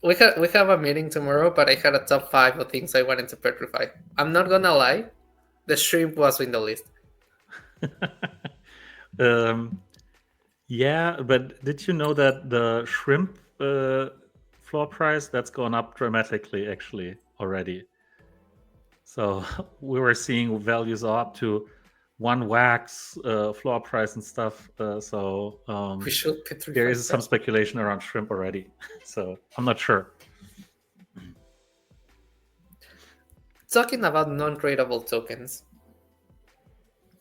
we have a meeting tomorrow, but I had a top five of things I wanted to petrify. I'm not gonna lie, the shrimp was in the list. um, yeah, but did you know that the shrimp floor price that's gone up dramatically actually already? So we were seeing values up to one wax floor price and stuff. We should There petrify is some that. speculation around shrimp already. So I'm not sure. Talking about non-tradable tokens,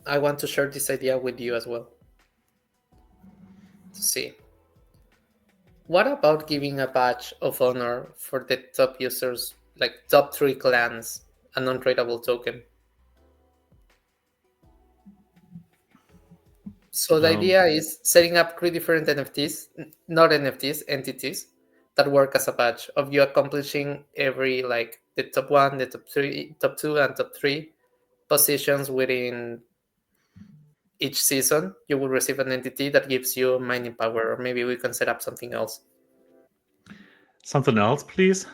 I want to share this idea with you as well. To see. What about giving a badge of honor for the top users, like top 3 clans, a non-tradable token? So the idea is setting up 3 different NFTs, not NFTs, entities that work as a badge of you accomplishing every like the top one, the top three, top two, and top three positions within each season. You will receive an entity that gives you mining power, or maybe we can set up something else. Something else, please.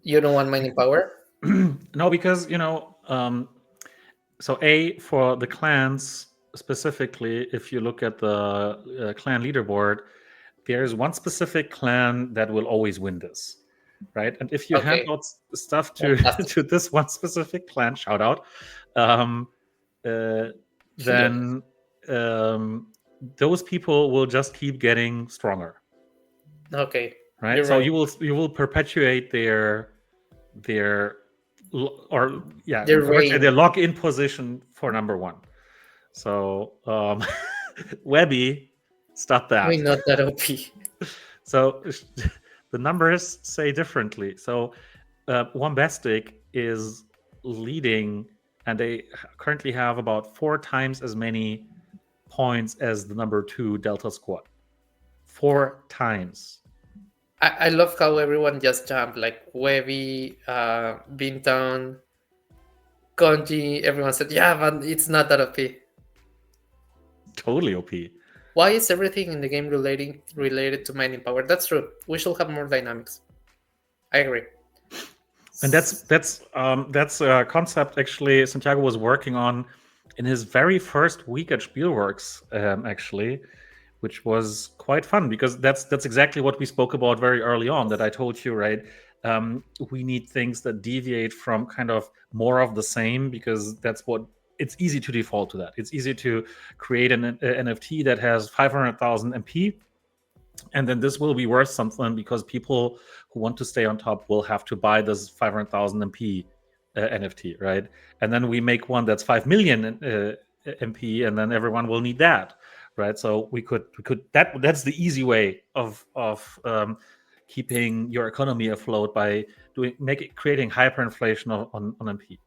You don't want mining power? No, because so for the clans specifically, if you look at the clan leaderboard, there's one specific clan that will always win this, right? And if you hand Okay, out stuff to fantastic. to this one specific clan, shout out, um, Yeah. then those people will just keep getting stronger, Okay, right? you're So right. you will perpetuate their They're perpetuate their rain. lock-in position for number one. So Webby, stop We're that. not that OP. So the numbers say differently. So Wombastic is leading, and they currently have about 4 times as many points as the number 2 Delta Squad. 4 times. I love how everyone just jumped like Webby, Bintown, Konji. Everyone said, "Yeah, but it's not that OP." Totally OP. Why is everything in the game related to mining power? That's true. We should have more dynamics. I agree. And that's a concept actually Santiago was working on in his very first week at Spielworks, actually, which was quite fun because that's exactly what we spoke about very early on. That I told you, right? We need things that deviate from kind of more of the same because that's what it's easy to default to that. It's easy to create an NFT that has 500,000 MP And then this will be worth something because people who want to stay on top will have to buy this 500,000 MP NFT, right? And then we make one that's 5 million MP, and then everyone will need that, right? So we could that's the easy way of keeping your economy afloat by creating hyperinflation on MP.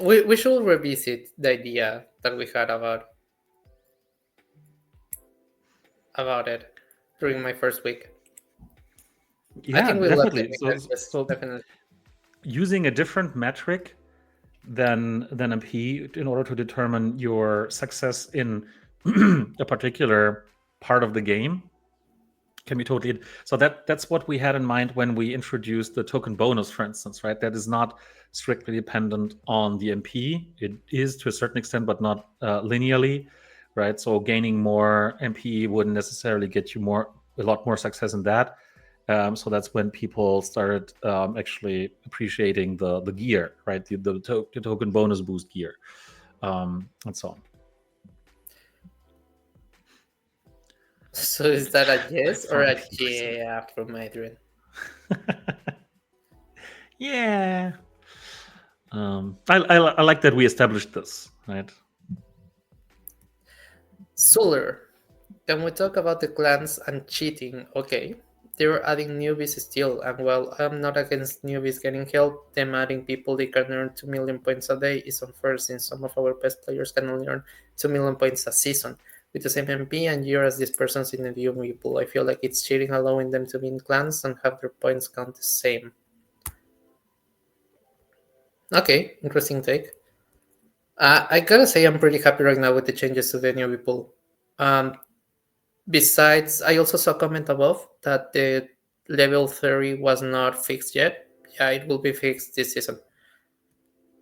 We should revisit the idea that we had about it during my first week. I Yeah, think we left it definitely. with So that. Yes, so definitely. using a different metric than MP in order to determine your success in a particular part of the game can be totally. So that's what we had in mind when we introduced the token bonus, for instance, right? That is not strictly dependent on the MP. It is to a certain extent, but not linearly, right? So gaining more MP wouldn't necessarily get you a lot more success in that. So that's when people started actually appreciating the gear, right? The token bonus boost gear, and so on. So is that a I yes or found a 18%. yeah from Adrian? Yeah. I like that we established this, right? Suller, can we talk about the clans and cheating? Okay. They're adding newbies still, and while I'm not against newbies getting help, them adding people they can earn 2 million points a day is unfair since some of our best players can only earn 2 million points a season. With the same MP and year as these persons in the newbie pool, I feel like it's cheating allowing them to be in clans and have their points count the same. Okay, interesting take. I gotta say I'm pretty happy right now with the changes to the newbie pool. Um, Besides, I also saw a comment above that the level 30 was not fixed yet. Yeah, it will be fixed this season.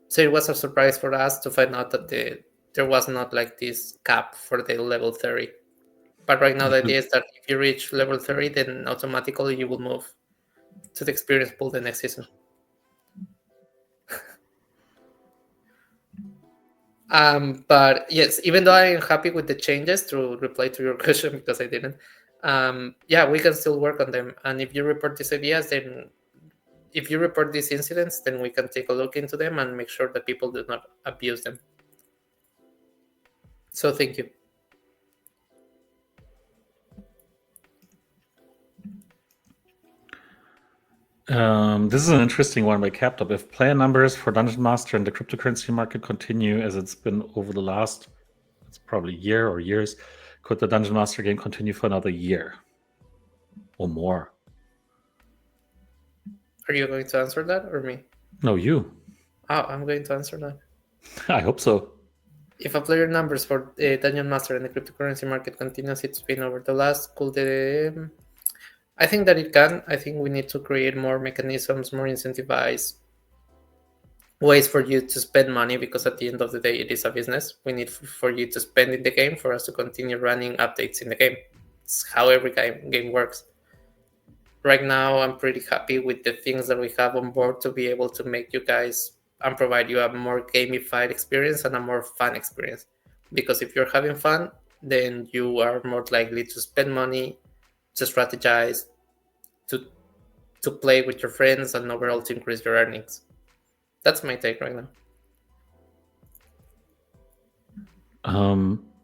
So it was a surprise for us to find out that there was not like this cap for the level 30. But right now the idea is that if you reach level 30, then automatically you will move to the experience pool the next season. But yes, even though I am happy with the changes, to reply to your question because I didn't, yeah, we can still work on them. And if you report these ideas, then if you report these incidents, then we can take a look into them and make sure that people do not abuse them. So thank you. This is an interesting one by Captop. If player numbers for Dungeon Master and the cryptocurrency market continue as it's been over the last, it's probably year or years, could the Dungeon Master game continue for another year or more? Are you going to answer that or me? No, you. Oh, I'm going to answer that. I hope so. If a player numbers for the Dungeon Master and the cryptocurrency market continues its spin over the last, could the I think that it can. I think we need to create more mechanisms, more incentivized ways for you to spend money because at the end of the day, it is a business. We need for you to spend in the game for us to continue running updates in the game. It's how every game works. Right now, I'm pretty happy with the things that we have on board to be able to make you guys and provide you a more gamified experience and a more fun experience. Because if you're having fun, then you are more likely to spend money, to strategize, to to play with your friends, and overall to increase your earnings. That's my take right now.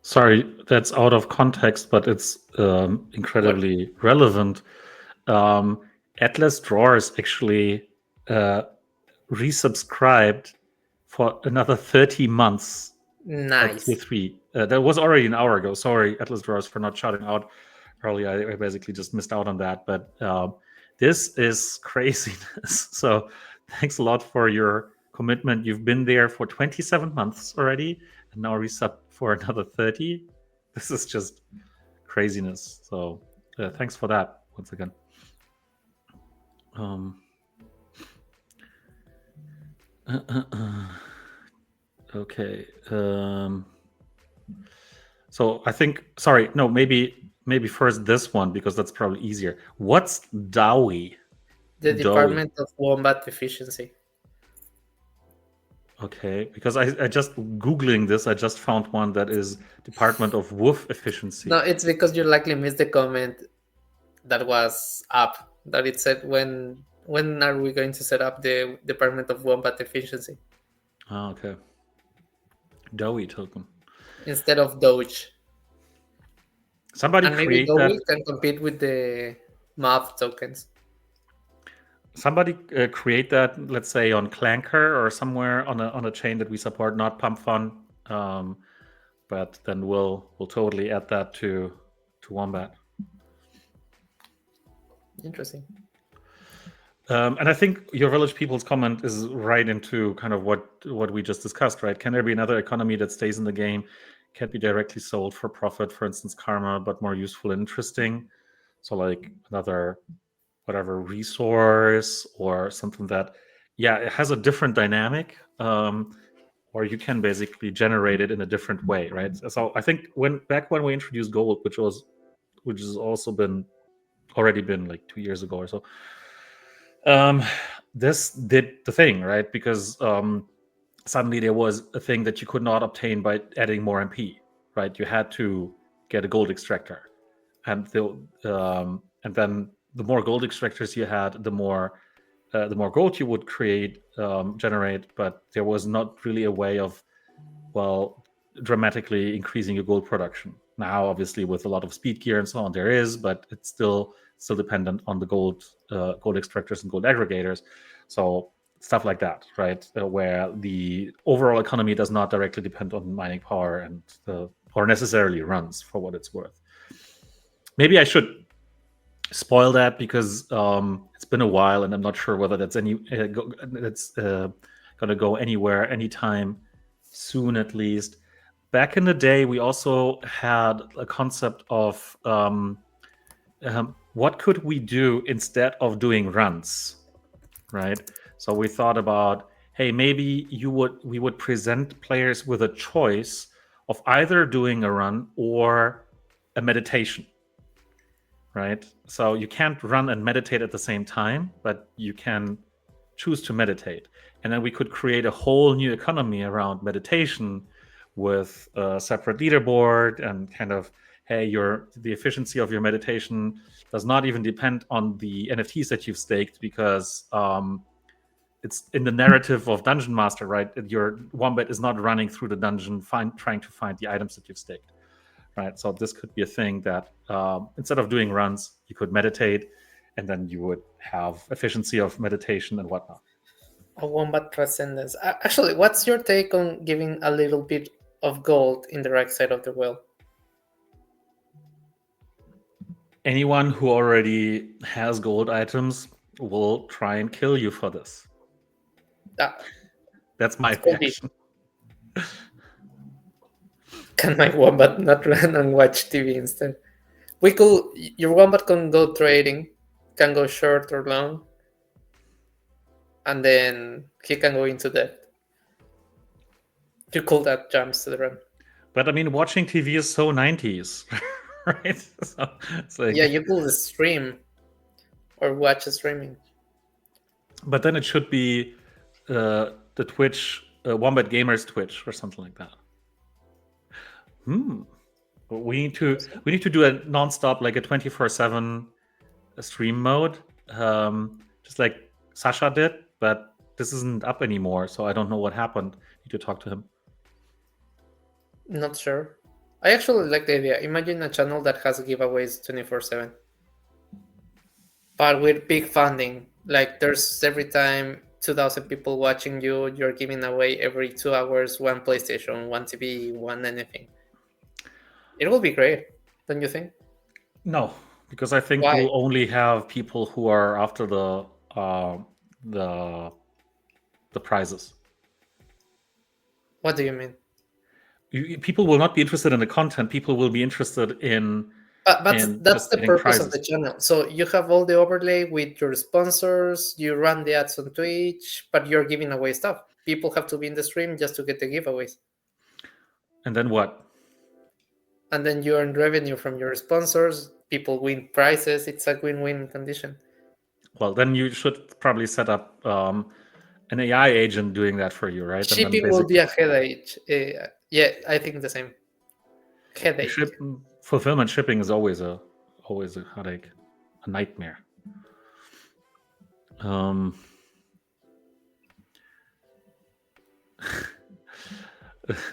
Sorry, that's out of context, but it's What? incredibly relevant. Atlas Drawers actually resubscribed for another 30 months at tier Nice. 3. That was already an hour ago. Sorry, Atlas Drawers, for not shouting out earlier. I basically just missed out on that. But this is craziness. So thanks a lot for your commitment. You've been there for 27 months already, and now resub for another 30. This is just craziness. So thanks for that once again. Um, okay. So I think, sorry, no, maybe first this one because that's probably easier. What's DAWI? The DAWI. Department of Wombat Efficiency. Okay, because I just googling this, I just found one that is Department of Woof No, Efficiency. it's because you likely missed the comment. that was up, that it said when are we going to set up the Department of Wombat Efficiency Oh, okay. Doughy token. instead of Doge. Somebody And maybe create that. Doge can compete with the MAV tokens. Somebody create that. Let's say on Clanker or somewhere on a chain that we support, not Pump Fun. But then we'll totally add that to Wombat. Interesting. And I think your Village People's comment is right into kind of what we just discussed, right? Can there be another economy that stays in the game, can't be directly sold for profit, for instance, karma, but more useful and interesting? So like another whatever resource or something that, yeah, it has a different dynamic, or you can basically generate it in a different way, right? So I think back when we introduced gold, which has also already been like 2 years ago or so, this did the thing, right? Because suddenly there was a thing that you could not obtain by adding more MP, right? You had to get a gold extractor, and then the more gold extractors you had, the more gold you would generate. But there was not really a way of, well, dramatically increasing your gold production. Now, obviously, with a lot of speed gear and so on, there is, but it's still dependent on the gold extractors and gold aggregators. So stuff like that, right? Where the overall economy does not directly depend on mining power and or necessarily runs, for what it's worth. Maybe I should spoil that because it's been a while, and I'm not sure whether that's going to go anywhere anytime soon, at least. Back in the day, we also had a concept of what could we do instead of doing runs, right? So we thought about, hey, maybe we would present players with a choice of either doing a run or a meditation, right? So you can't run and meditate at the same time, but you can choose to meditate. And then we could create a whole new economy around meditation with a separate leaderboard and kind of, hey, the efficiency of your meditation does not even depend on the NFTs that you've staked, because it's in the narrative of Dungeon Master, right? Your Wombat is not running through the dungeon trying to find the items that you've staked, right? So this could be a thing that instead of doing runs, you could meditate, and then you would have efficiency of meditation and whatnot. A Wombat Transcendence. Actually, what's your take on giving a little bit of gold in the right side of the wheel? Anyone who already has gold items will try and kill you for this. That's my reaction. Can my Wombat not run and watch TV instead? Your Wombat can go trading, can go short or long, and then he can go into debt. You call that jumps to the run. But I mean, watching TV is so 90s, right? So it's like, yeah, you could stream or watch a streaming. But then it should be the Twitch, Wombat Gamers Twitch or something like that. We need to do a nonstop, like a 24/7 stream mode, just like Sasha did. But this isn't up anymore, so I don't know what happened. Need to talk to him. Not sure. I actually like the idea. Imagine a channel that has giveaways 24/7, but with big funding. Like there's every time 2,000 people watching you, you're giving away every 2 hours one PlayStation, one TV, one anything. It will be great, don't you think? No, because I think Why? we'll only have people who are after the prizes. What do you mean? People will not be interested in the content. People will be interested in. But that's the purpose prizes of the channel. So you have all the overlay with your sponsors, you run the ads on Twitch, but you're giving away stuff. People have to be in the stream just to get the giveaways. And then what? And then you earn revenue from your sponsors, people win prizes, it's a win-win condition. Well, then you should probably set up an AI agent doing that for you, right? Shipping will be a headache. Yeah, I think the same. Headache. Fulfillment shipping is always a headache. a nightmare. Um,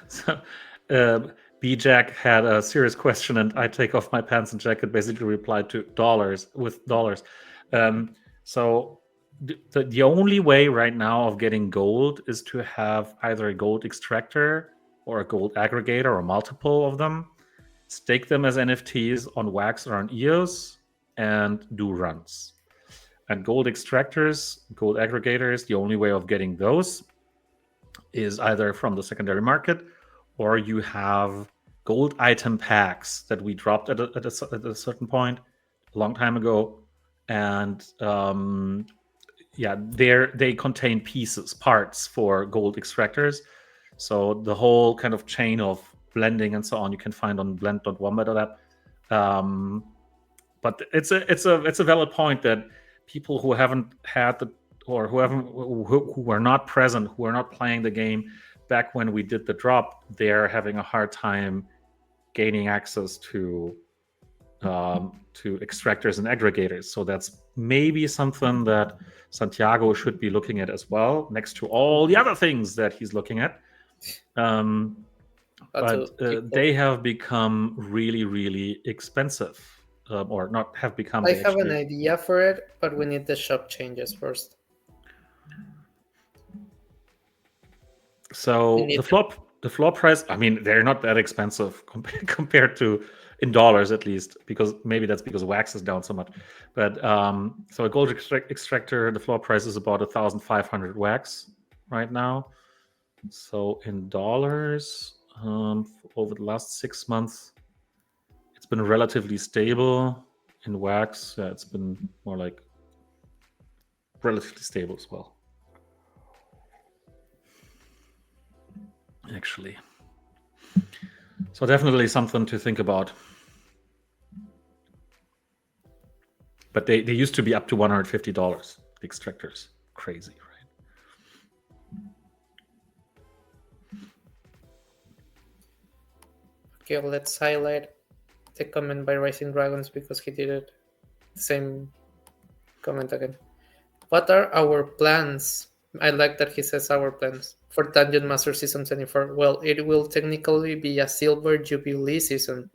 so, B Jack had a serious question, and I take off my pants and jacket basically replied to dollars with dollars. So the only way right now of getting gold is to have either a gold extractor or a gold aggregator or multiple of them, stake them as NFTs on Wax or on EOS, and do runs. And gold extractors, gold aggregators, the only way of getting those is either from the secondary market, or you have gold item packs that we dropped at a certain point a long time ago. And yeah, they contain pieces, parts for gold extractors. So the whole kind of chain of blending and so on you can find on blend.wombat.app. But it's a valid point that people who haven't had the or who were not present, who are not playing the game back when we did the drop, they're having a hard time gaining access to extractors and aggregators. So that's maybe something that Santiago should be looking at as well, next to all the other things that he's looking at. But they have become really, really expensive, or not have become. I They have an actually. idea for it, but we need the shop changes first. So the floor price. I mean, they're not that expensive compared to in dollars at least, because maybe that's because wax is down so much. But so a gold extractor, the floor price is about 1,500 wax right now. So in dollars, over the last 6 months, it's been relatively stable. In wax, yeah, it's been more like relatively stable as well. Actually, so definitely something to think about. But they used to be up to $150, the extractors. Crazy, right? Okay, let's highlight the comment by Rising Dragons because he did it. Same comment again. What are our plans? I like that he says our plans for Dungeon Master Season 24. Well, it will technically be a Silver Jubilee season.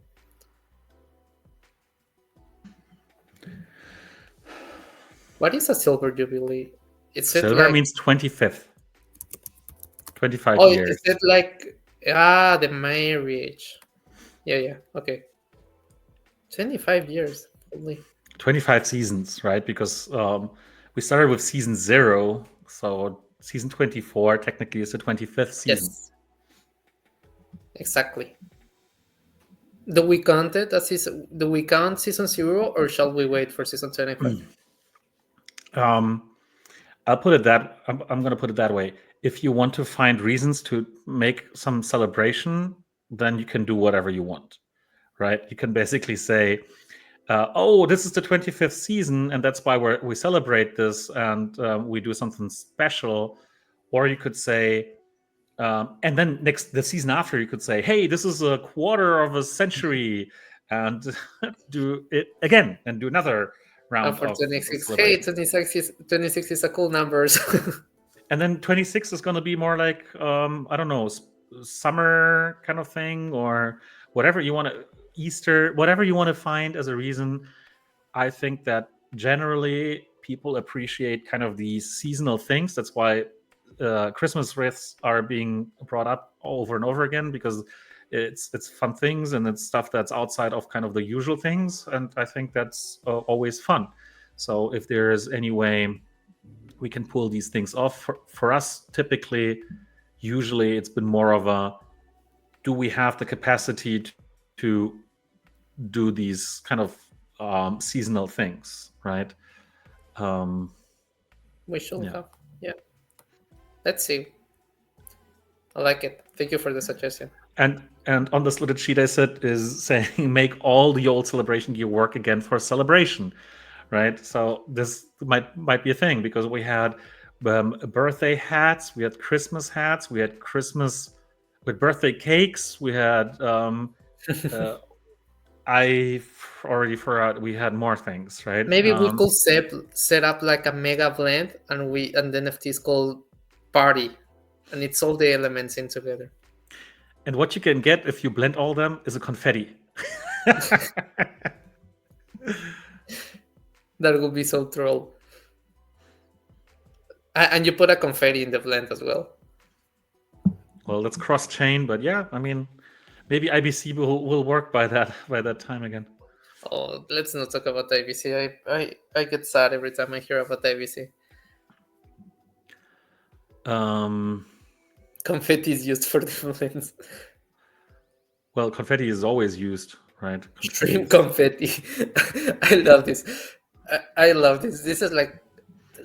What is a Silver Jubilee? It's Silver like means 25th. 25 oh, years. is it like the marriage? Yeah, okay. 25 years only. 25 seasons, right? Because we started with season 0, so season 24 technically is the 25th season. Yes, exactly. Do we count it as season? Do we count season 0, or shall we wait for season 25? I'll put it that I'm going to put it that way. If you want to find reasons to make some celebration, then you can do whatever you want, right? You can basically say, "Oh, this is the 25th season, and that's why we celebrate this, and we do something special." Or you could say, and then the season after, you could say, "Hey, this is a quarter of a century," and do it again and do another And round for of 26, hey, celebration. 26 is a cool number. And then 26 is going to be more like I don't know, summer kind of thing, or whatever you want to, Easter, whatever you want to find as a reason. I think that generally people appreciate kind of these seasonal things. That's why Christmas wreaths are being brought up over and over again, because it's fun things and it's stuff that's outside of kind of the usual things, and I think that's always fun. So if there is any way we can pull these things off, for us, typically, usually it's been more of a, do we have the capacity to do these kind of seasonal things, right? We should Yeah. have. Yeah. Let's see. I like it. Thank you for the suggestion. And on this little sheet I said is saying make all the old celebration gear work again for celebration, right? So this might be a thing, because we had birthday hats, we had Christmas hats, we had Christmas with birthday cakes, we had I already forgot we had more things, right? Maybe we could set up like a mega blend, and the NFT is called Party, and it's all the elements in together. And what you can get if you blend all them is a confetti. That would be so troll. And you put a confetti in the blend as well. Well, that's cross chain, but yeah, I mean, maybe IBC will work by that time again. Oh, let's not talk about IBC. I get sad every time I hear about IBC. Confetti is used for the blends. Well, confetti is always used, right? Shrimp confetti. I love this. I love this. This is like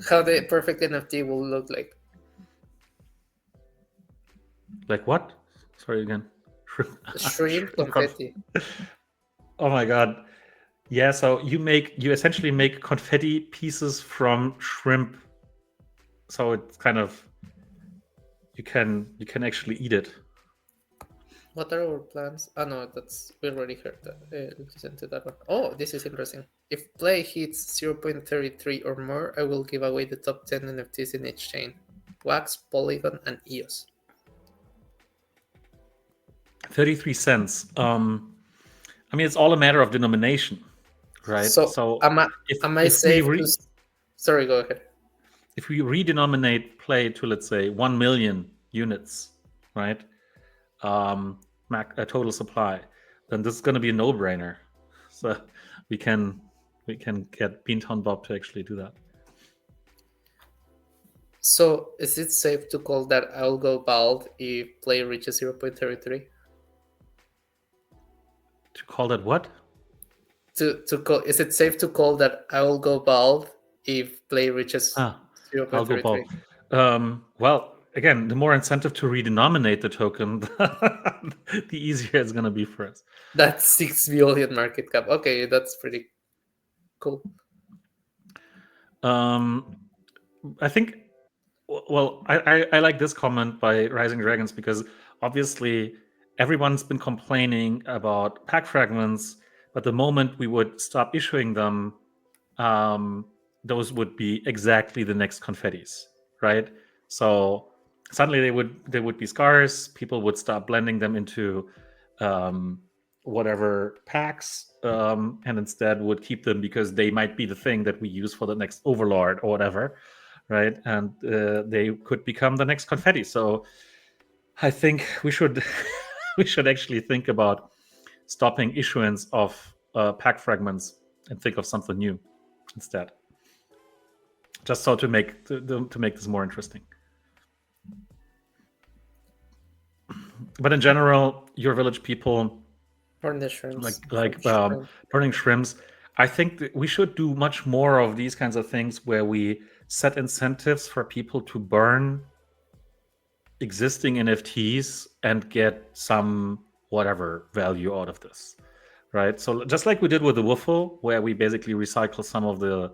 how the perfect NFT will look like. Like what? Sorry again. Shrimp confetti. Oh my god. Yeah, so you essentially make confetti pieces from shrimp. So it's kind of you can actually eat it. What are our plans? Oh no, we already heard that. Listen to that one. Oh, this is interesting. If play hits 0.33 or more, I will give away the top 10 NFTs in each chain: Wax, Polygon, and EOS. 33 cents. I mean, it's all a matter of denomination, right? So am I safe to? Sorry, go ahead. If we redenominate play to, let's say, 1 million units, right? A total supply, then this is going to be a no-brainer. So we can get Beantown Bob to actually do that. So is it safe to call that I'll go bald if play reaches 0.33? To call that what? Is it safe to call that I will go bald if play reaches 0.33? I'll go bald. Well, again, the more incentive to redenominate the token, the easier it's going to be for us. That's 6 billion market cap. Okay, that's pretty cool. I think. Well, I like this comment by Rising Dragons because obviously everyone's been complaining about pack fragments, but the moment we would stop issuing them, those would be exactly the next confettis, right? So suddenly they would be scarce. People would stop blending them into whatever packs, and instead would keep them because they might be the thing that we use for the next overlord or whatever, right? And they could become the next confetti. So I think we should we should actually think about stopping issuance of pack fragments and think of something new instead. Just so to make this more interesting. But in general, your village people burn the shrimps. Burning shrimps. I think that we should do much more of these kinds of things where we set incentives for people to burn existing NFTs and get some whatever value out of this, right? So just like we did with the Woofle, where we basically recycle some of the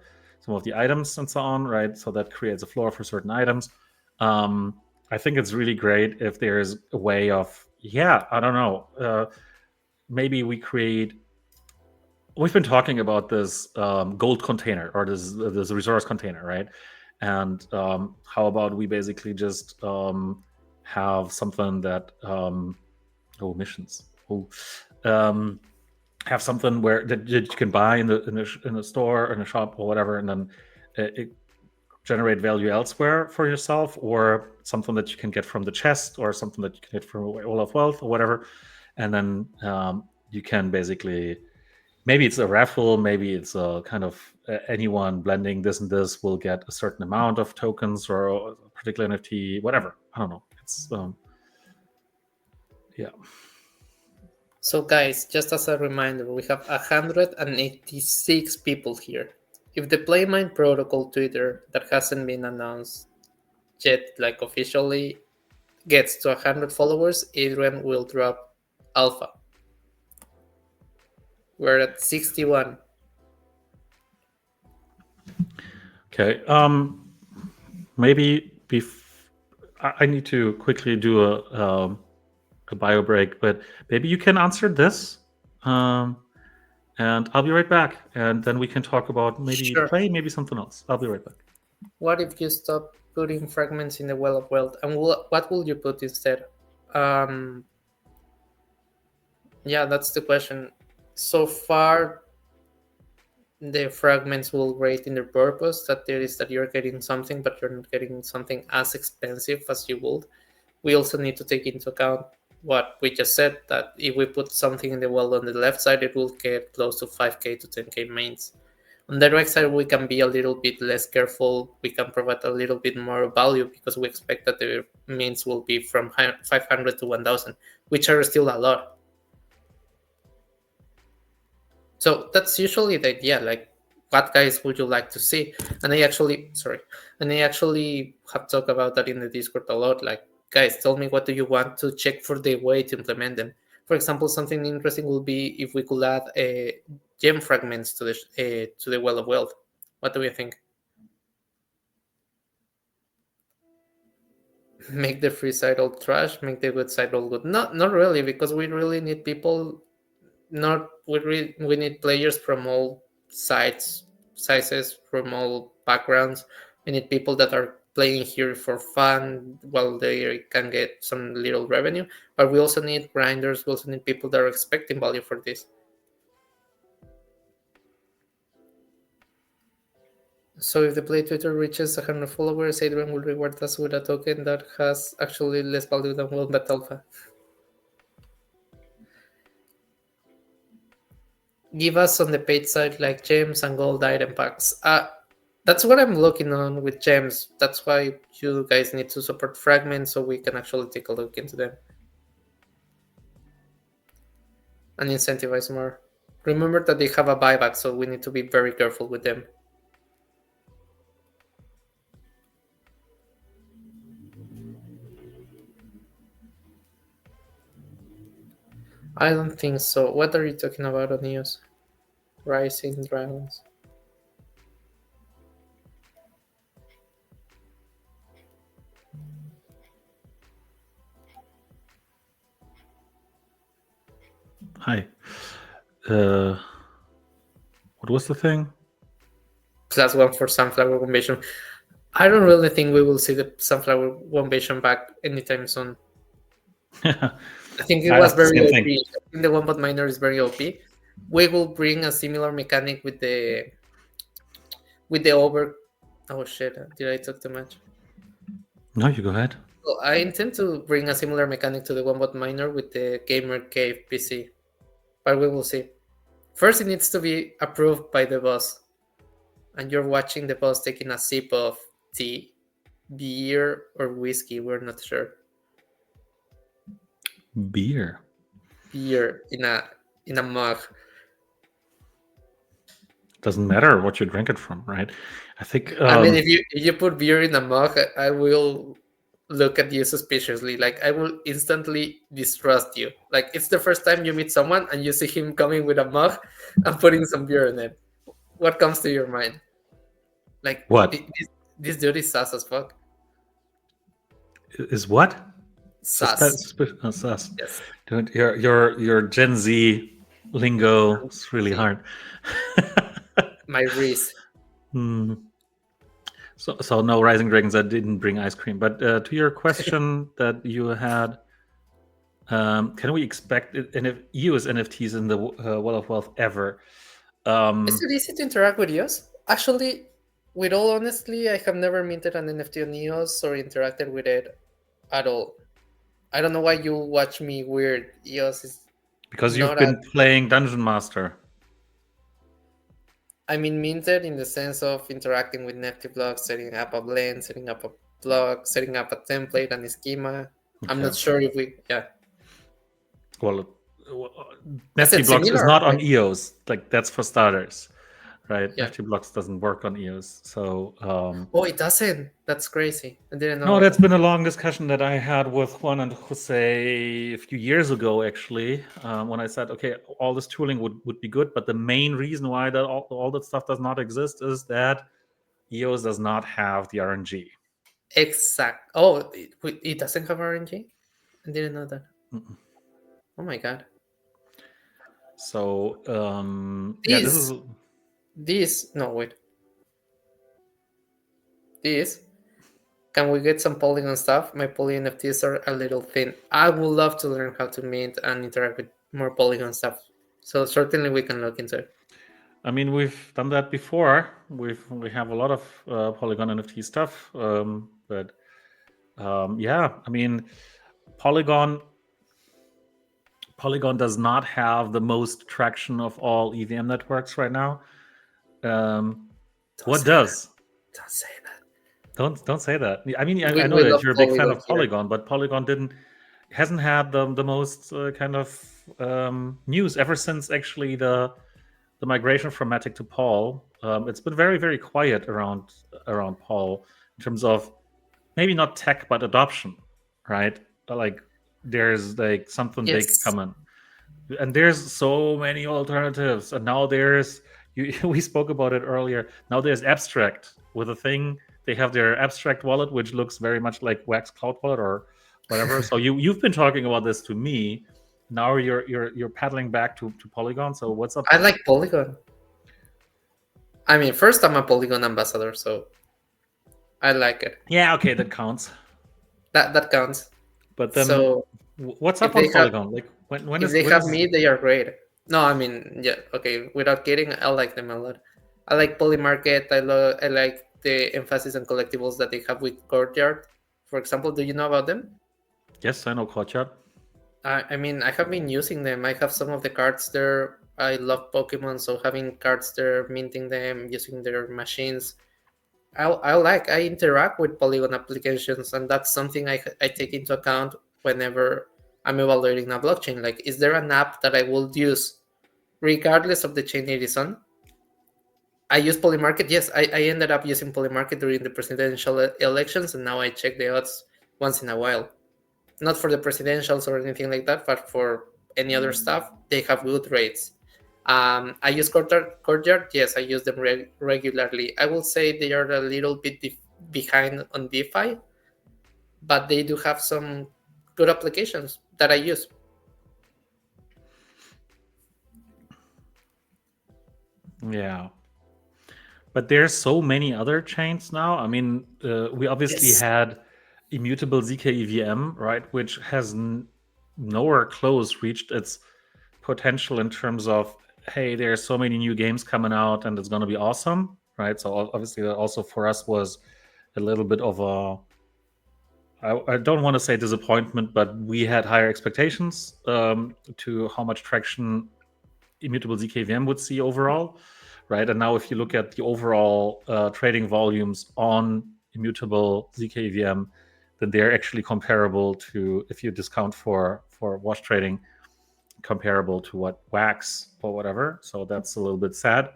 items and so on, right? So that creates a floor for certain items. I think it's really great if there's a way of, I don't know, maybe we create. We've been talking about this gold container or this resource container, right? And how about we basically just have something that missions. Have something that you can buy in the store, in a shop, or whatever, and then it generate value elsewhere for yourself, or something that you can get from the chest, or something that you can get from All of Wealth, or whatever, and then you can basically. Maybe it's a raffle, maybe it's a kind of anyone blending this and this will get a certain amount of tokens or a particular NFT, whatever. I don't know. It's yeah. So guys, just as a reminder, we have 186 people here. If the Playmine protocol Twitter that hasn't been announced yet, like officially, gets to 100 followers, Adrian will drop alpha. We're at 61. Okay. Maybe I need to quickly do a bio break, but maybe you can answer this. and I'll be right back. And then we can talk about maybe Sure. play, maybe something else. I'll be right back. What if you stop putting fragments in the well of wealth, and what will you put instead? Um, yeah, that's the question. So far, the fragments will rate in their purpose. That there is that you're getting something, but you're not getting something as expensive as you would. We also need to take into account what we just said, that if we put something in the well on the left side, it will get close to 5k to 10k mains. On the right side, we can be a little bit less careful. We can provide a little bit more value because we expect that the mains will be from 500 to 1000, which are still a lot. So that's usually the idea. Like, what guys would you like to see? And I actually have talked about that in the Discord a lot. Like, guys, tell me, what do you want to check for the way to implement them? For example, something interesting will be if we could add gem fragments to the well of wealth. What do you think? Make the free side all trash, make the good side all good. Not really, because we really need people. Not we need players from all sides, sizes, from all backgrounds. We need people that are playing here for fun while they can get some little revenue. But we also need grinders. We also need people that are expecting value for this. So if the play Twitter reaches 100 followers, Adrian will reward us with a token that has actually less value than Wombat Alpha. Give us on the paid side like gems and gold item packs. That's what I'm looking on with gems. That's why you guys need to support fragments so we can actually take a look into them and incentivize more. Remember that they have a buyback, so we need to be very careful with them. I don't think so. What are you talking about on news? Rising Dragons. Hi. What was the thing? Plus one for Sunflower Invasion. I don't really think we will see the Sunflower Invasion back anytime soon. I think it I was asked the very same thing. OP. I think the Wombat Miner is very OP. We will bring a similar mechanic with the over. Oh shit! Did I talk too much? No, you go ahead. So I intend to bring a similar mechanic to the Wombat Miner with the Gamer Cave PC, but we will see. First, it needs to be approved by the boss, and you're watching the boss taking a sip of tea, beer, or whiskey. We're not sure. Beer. Beer in a mug. Doesn't matter what you drink it from, right? I think I mean, if you put beer in a mug, I will look at you suspiciously. Like, I will instantly distrust you. Like, it's the first time you meet someone and you see him coming with a mug and putting some beer in it. What comes to your mind? Like, what this dude is sus as fuck. is what? Sus. Sus. Yes. Dude, your Gen Z lingo is really See, hard. my Reese. Hmm. So no Rising Dragons. I didn't bring ice cream. But to your question that you had, can we expect use NFTs in the Well of Wealth ever? Is it easy to interact with EOS? Actually, with all honesty, I have never minted an NFT on EOS or interacted with it at all. I don't know why you watch me weird. EOS is Because you've not a. been playing Dungeon Master. I mean, minted in the sense of interacting with NFT blocks, setting up a blend, setting up a block, setting up a template and a schema. I'm Okay. not sure if we. Yeah. Well, Is Nifty it Blocks is similar? not on EOS. Like that's for starters, right? Yeah. Nifty Blocks doesn't work on EOS. So Oh, it doesn't. That's crazy. I didn't know no, about that's that. been a long discussion that I had with Juan and Jose a few years ago, actually, when I said, okay, all this tooling would be good, but the main reason why that all that stuff does not exist is that EOS does not have the RNG. Exact. Oh, it doesn't have RNG? I didn't know that. Mm-mm. Oh my god. So yeah, this is This, this, no, wait. This, can we get some Polygon stuff? My Poly NFTs are a little thin. I would love to learn how to mint and interact with more Polygon stuff. So certainly we can look into it. I mean, we've done that before. We have a lot of Polygon NFT stuff, but yeah, I mean, Polygon Polygon does not have the most traction of all EVM networks right now. Don't What say that. does? Don't say that. Don't say that. I mean, I know We that love you're a big fan Polygon of here. Polygon, but Polygon didn't hasn't had the most kind of news ever since actually the migration from Matic to Paul. It's been very quiet around Paul in terms of maybe not tech but adoption, right? Like there's like something big Yes. coming, and there's so many alternatives, and now there's you, we spoke about it earlier. Now there's Abstract with a thing. They have their Abstract wallet, which looks very much like Wax Cloud Wallet or whatever. So you've been talking about this to me. Now you're paddling back to Polygon. So what's up I there? like Polygon. I mean, first I'm a Polygon ambassador, so I like it. Yeah, okay, that counts. That counts. But then So what's if up on they have Polygon? Like if they when have is me, they are great. No, I mean, yeah, okay. Without kidding, I like them a lot. I like Poly Market. I like the emphasis on collectibles that they have with Courtyard. For example, do you know about them? yes, I know Courtyard. I mean, I have been using them. I have some of the cards there. I love Pokemon, so having cards there, minting them, using their machines. I interact with Polygon applications, and that's something I take into account whenever I'm evaluating a blockchain. Like, is there an app that I will use regardless of the chain it is on? I use Polymarket. Yes, I ended up using Polymarket during the presidential elections, and now I check the odds once in a while. Not for the presidentials or anything like that, but for any other stuff, they have good rates. I use Courtyard. Yes, I use them regularly. I will say they are a little bit behind on DeFi, but they do have some good applications that I use. Yeah. But there's so many other chains now. I mean, we obviously Yes. had immutable zk EVM, right, which has nowhere close reached its potential in terms of, hey, there's so many new games coming out and it's going to be awesome, right? So obviously that also for us was a little bit of a, I don't want to say disappointment, but we had higher expectations to how much traction immutable zkVM would see overall, right? And now if you look at the overall trading volumes on immutable zkVM, then they're actually comparable to, if you discount for wash trading, comparable to what Wax or whatever. So that's a little bit sad.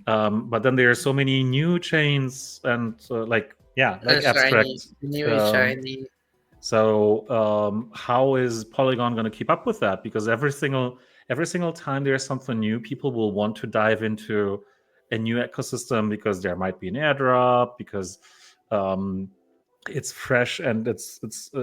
But then there are so many new chains and like Shiny, Abstract. new Um, shiny. so how is Polygon going to keep up with that? Because every single time there's something new, people will want to dive into a new ecosystem because there might be an airdrop, because um, it's fresh and its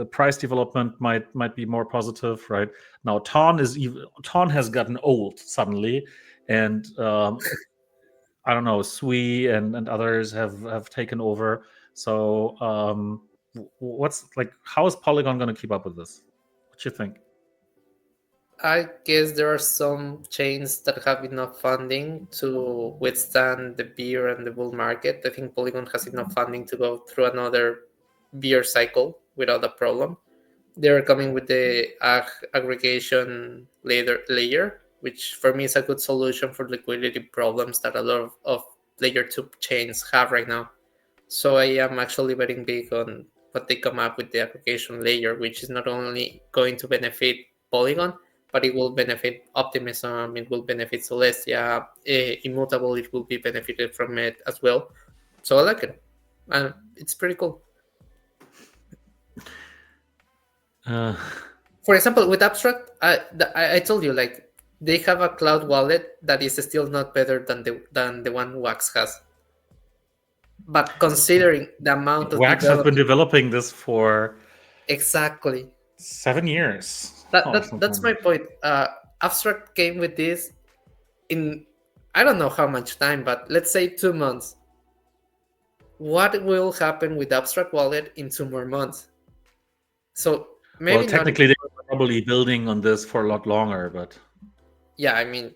price development might be more positive, right? Now Ton has gotten old suddenly, and I don't know, Sui and others have taken over. So what's like, how is Polygon going to keep up with this? What you think? I guess there are some chains that have enough funding to withstand the bear and the bull market. I think Polygon has enough funding to go through another bear cycle without a problem. They're coming with the aggregation layer, which for me is a good solution for liquidity problems that a lot of layer 2 chains have right now. So I am actually betting big on what they come up with the aggregation layer, which is not only going to benefit Polygon, but it will benefit Optimism, it will benefit Celestia, Immutable, it will be benefited from it as well. So I like it. And it's pretty cool. Uh, For example, with Abstract, I told you, like, they have a cloud wallet that is still not better than the one Wax has. But considering the amount of Wax have been development, developing this for exactly, 7 years or that's my something. point. Abstract came with this. in, I don't know how much time, but let's say 2 months, what will happen with Abstract Wallet in 2 more months? So Well, maybe not in, technically, they're probably building on this for a lot longer, but yeah, I mean,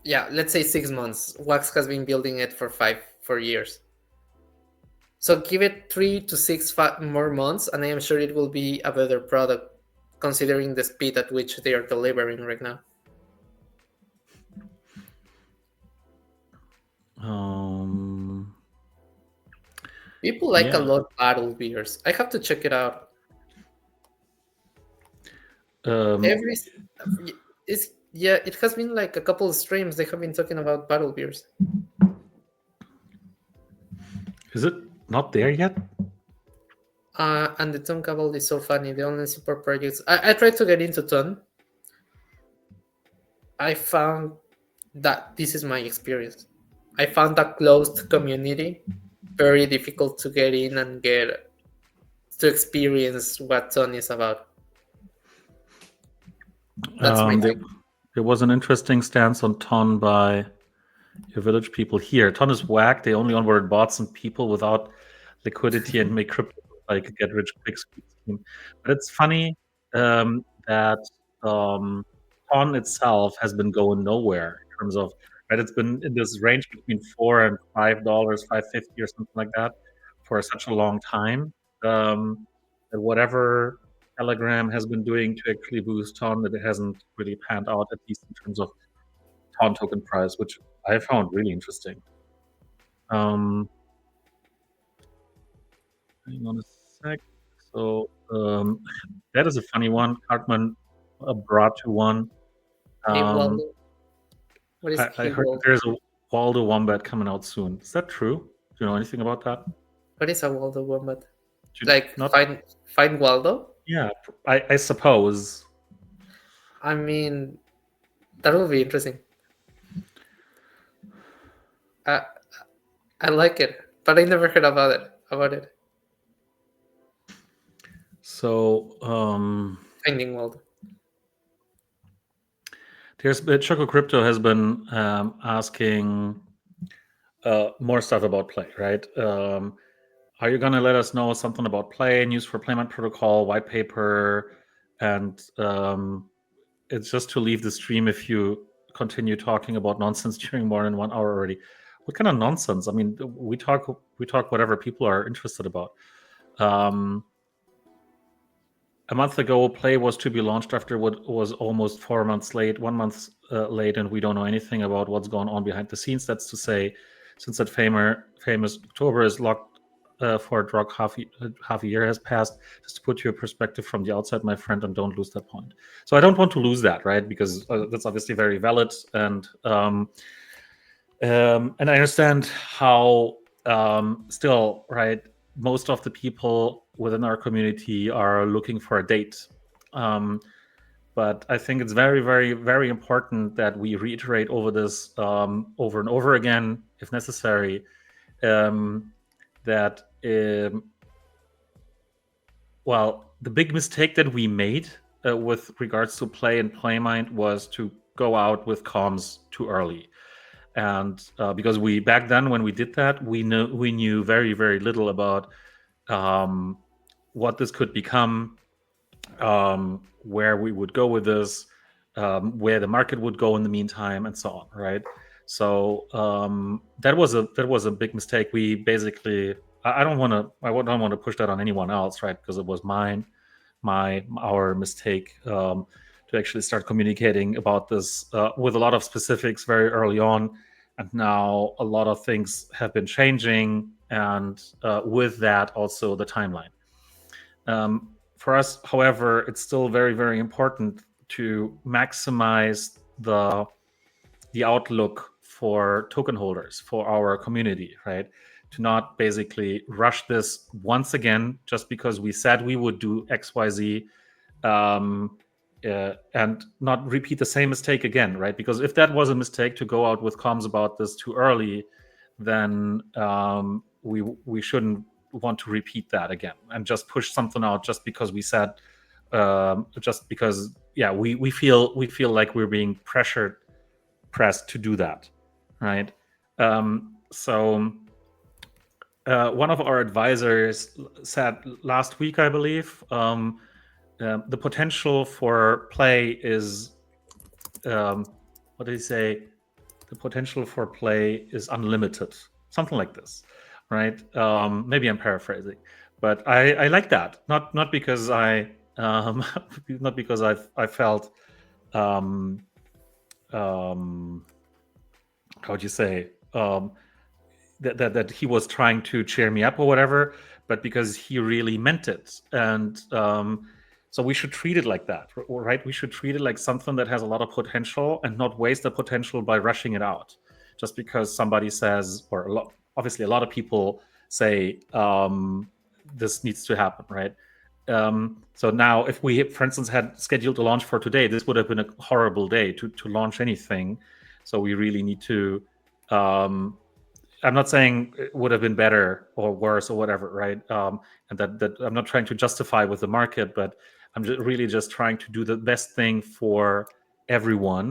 yeah, let's say 6 months. Wax has been building it for 4 years. So give it 3 to 6 more months, and I am sure it will be a better product, considering the speed at which they are delivering right now. People like a yeah. lot battle beers. I have to check it out. Um, Every it's yeah, it has been like a couple of streams they have been talking about battle beers. is it not there yet? And the Ton Cabal is so funny. The only super projects I tried to get into Ton. I found that this is my experience. I found a closed community very difficult to get in and get to experience what Ton is about. That's my There, thing. there was an interesting stance on Ton by your village people here. Ton is whack. They only onboard bots and people without liquidity and make crypto like a get rich quick scheme. But it's funny that Ton itself has been going nowhere in terms of right. It's been in this range between $4 and $5, 5.50 or something like that for such a long time. That whatever Telegram has been doing to actually boost Ton, that it hasn't really panned out, at least in terms of Ton token price, which I found really interesting. Hang on a sec. So that is a funny one. Cartman brought to one. Hey Um, Waldo, what is I Hey heard that Waldo? there's a Waldo Wombat coming out soon. Is that true? Do you know anything about that? What is a Waldo Wombat? Do you Like not? find Waldo? Yeah, I suppose. I mean, that will be interesting. I I like it, but I never heard about it. So Finding Waldo. there's Choco Crypto has been asking more stuff about Play, right? Are you gonna let us know something about Play, news for Playment Protocol, white paper, and it's just to leave the stream if you continue talking about nonsense during more than 1 hour already. What kind of nonsense? I mean, we talk whatever people are interested about. A month ago, Play was to be launched after what was almost 4 months late, 1 month late, and we don't know anything about what's going on behind the scenes. That's to say, since that famous October is locked for a drug, half a year has passed. Just to put your perspective from the outside, my friend, and don't lose that point. So I don't want to lose that, right? Because that's obviously very valid, and I understand how still, right, most of the people within our community are looking for a date. But I think it's very, very, very important that we reiterate over this over and over again, if necessary, that well, the big mistake that we made with regards to Play and Playmind was to go out with comms too early. And because we back then when we did that, we knew very, very little about what this could become, where we would go with this, where the market would go in the meantime, and so on, right? So that was a big mistake. We basically, I don't want to push that on anyone else, right? Because it was our mistake to actually start communicating about this with a lot of specifics very early on, and now a lot of things have been changing, and with that also the timeline. For us, however, it's still very, very important to maximize the outlook for token holders, for our community, right? To not basically rush this once again just because we said we would do XYZ, and not repeat the same mistake again, right? Because if that was a mistake to go out with comms about this too early, then we shouldn't want to repeat that again and just push something out just because we said, just because we feel like we're being pressured pressed to do that, right? So one of our advisors said last week, I believe, the potential for play is what did he say? The potential for play is unlimited, something like this, right? Maybe I'm paraphrasing, but I like that. Not because not because I felt um, how would you say that he was trying to cheer me up or whatever, but because he really meant it. And so we should treat it like that, right? We should treat it like something that has a lot of potential and not waste the potential by rushing it out. Just because somebody says, or obviously a lot of people say this needs to happen, right? So now, if we, for instance, had scheduled a launch for today, this would have been a horrible day to launch anything. So we really need to I'm not saying it would have been better or worse or whatever, right? And that I'm not trying to justify with the market, but I'm really just trying to do the best thing for everyone,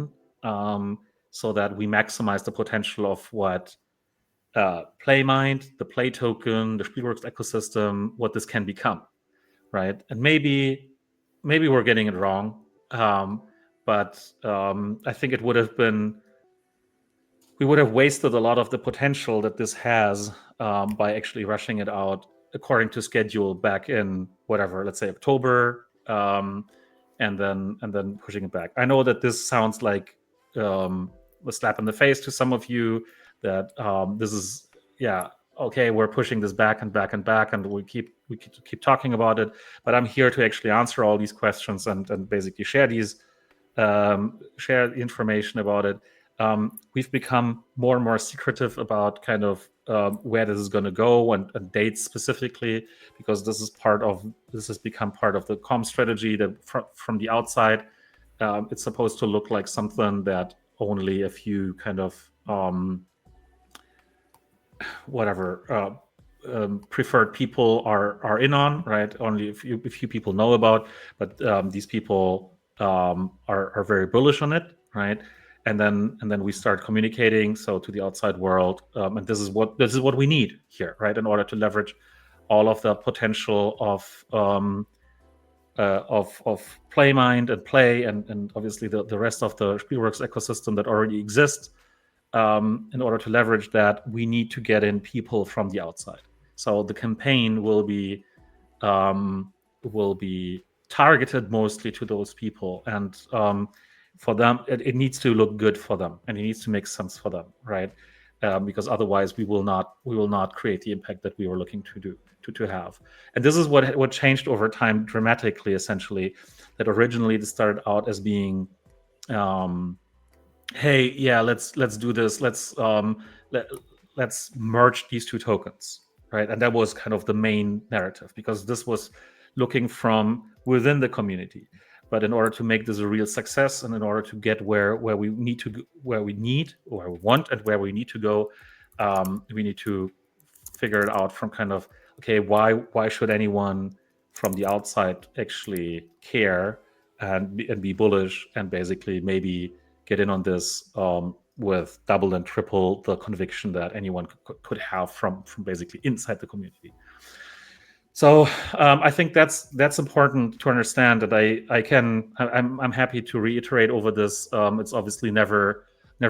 so that we maximize the potential of what PlayMind, the Play token, the Spielworks ecosystem, what this can become, right? And maybe we're getting it wrong, but I think it would have been we would have wasted a lot of the potential that this has by actually rushing it out according to schedule back in whatever, let's say October, and then pushing it back. I know that this sounds like a slap in the face to some of you that this is yeah okay, we're pushing this back and back and back, and we keep talking about it. But I'm here to actually answer all these questions and basically share the information about it. We've become more and more secretive about kind of where this is going to go and dates specifically, because this has become part of the comm strategy that from the outside, it's supposed to look like something that only a few kind of whatever preferred people are in on, right? Only a few people know about, but these people are very bullish on it, right? And then we start communicating so to the outside world, and this is what we need here, right? In order to leverage all of the potential of PlayMind and Play, and obviously the rest of the Spielworks ecosystem that already exists. In order to leverage that, we need to get in people from the outside. So the campaign will be targeted mostly to those people, and for them, it needs to look good for them, and it needs to make sense for them, right? Because otherwise, we will not create the impact that we were looking to have. And this is what changed over time dramatically. Essentially, that originally this started out as being hey, yeah, let's do this, let's merge these two tokens, right? And that was kind of the main narrative, because this was looking from within the community. But in order to make this a real success, and in order to get where we need to where we want and where we need to go, we need to figure it out from kind of, okay, why should anyone from the outside actually care and be bullish, and basically maybe get in on this with double and triple the conviction that anyone could have from basically inside the community. So I think that's important to understand. That I'm happy to reiterate over this. It's obviously never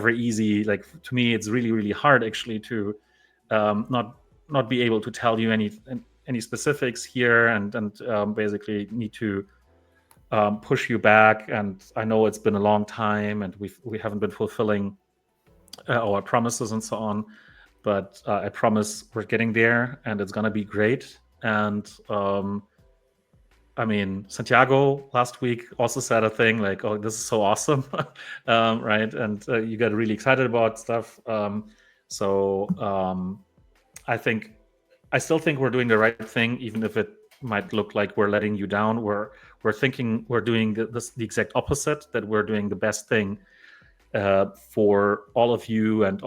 easy. Like, to me, it's really hard actually to not be able to tell you any specifics here, and basically need to push you back. And I know it's been a long time, and we haven't been fulfilling our promises and so on. But I promise we're getting there, and it's gonna be great. And I mean, Santiago last week also said a thing like, "Oh, this is so awesome," right? And you got really excited about stuff. So I still think we're doing the right thing, even if it might look like we're letting you down. We're thinking we're doing the exact opposite. That we're doing the best thing for all of you and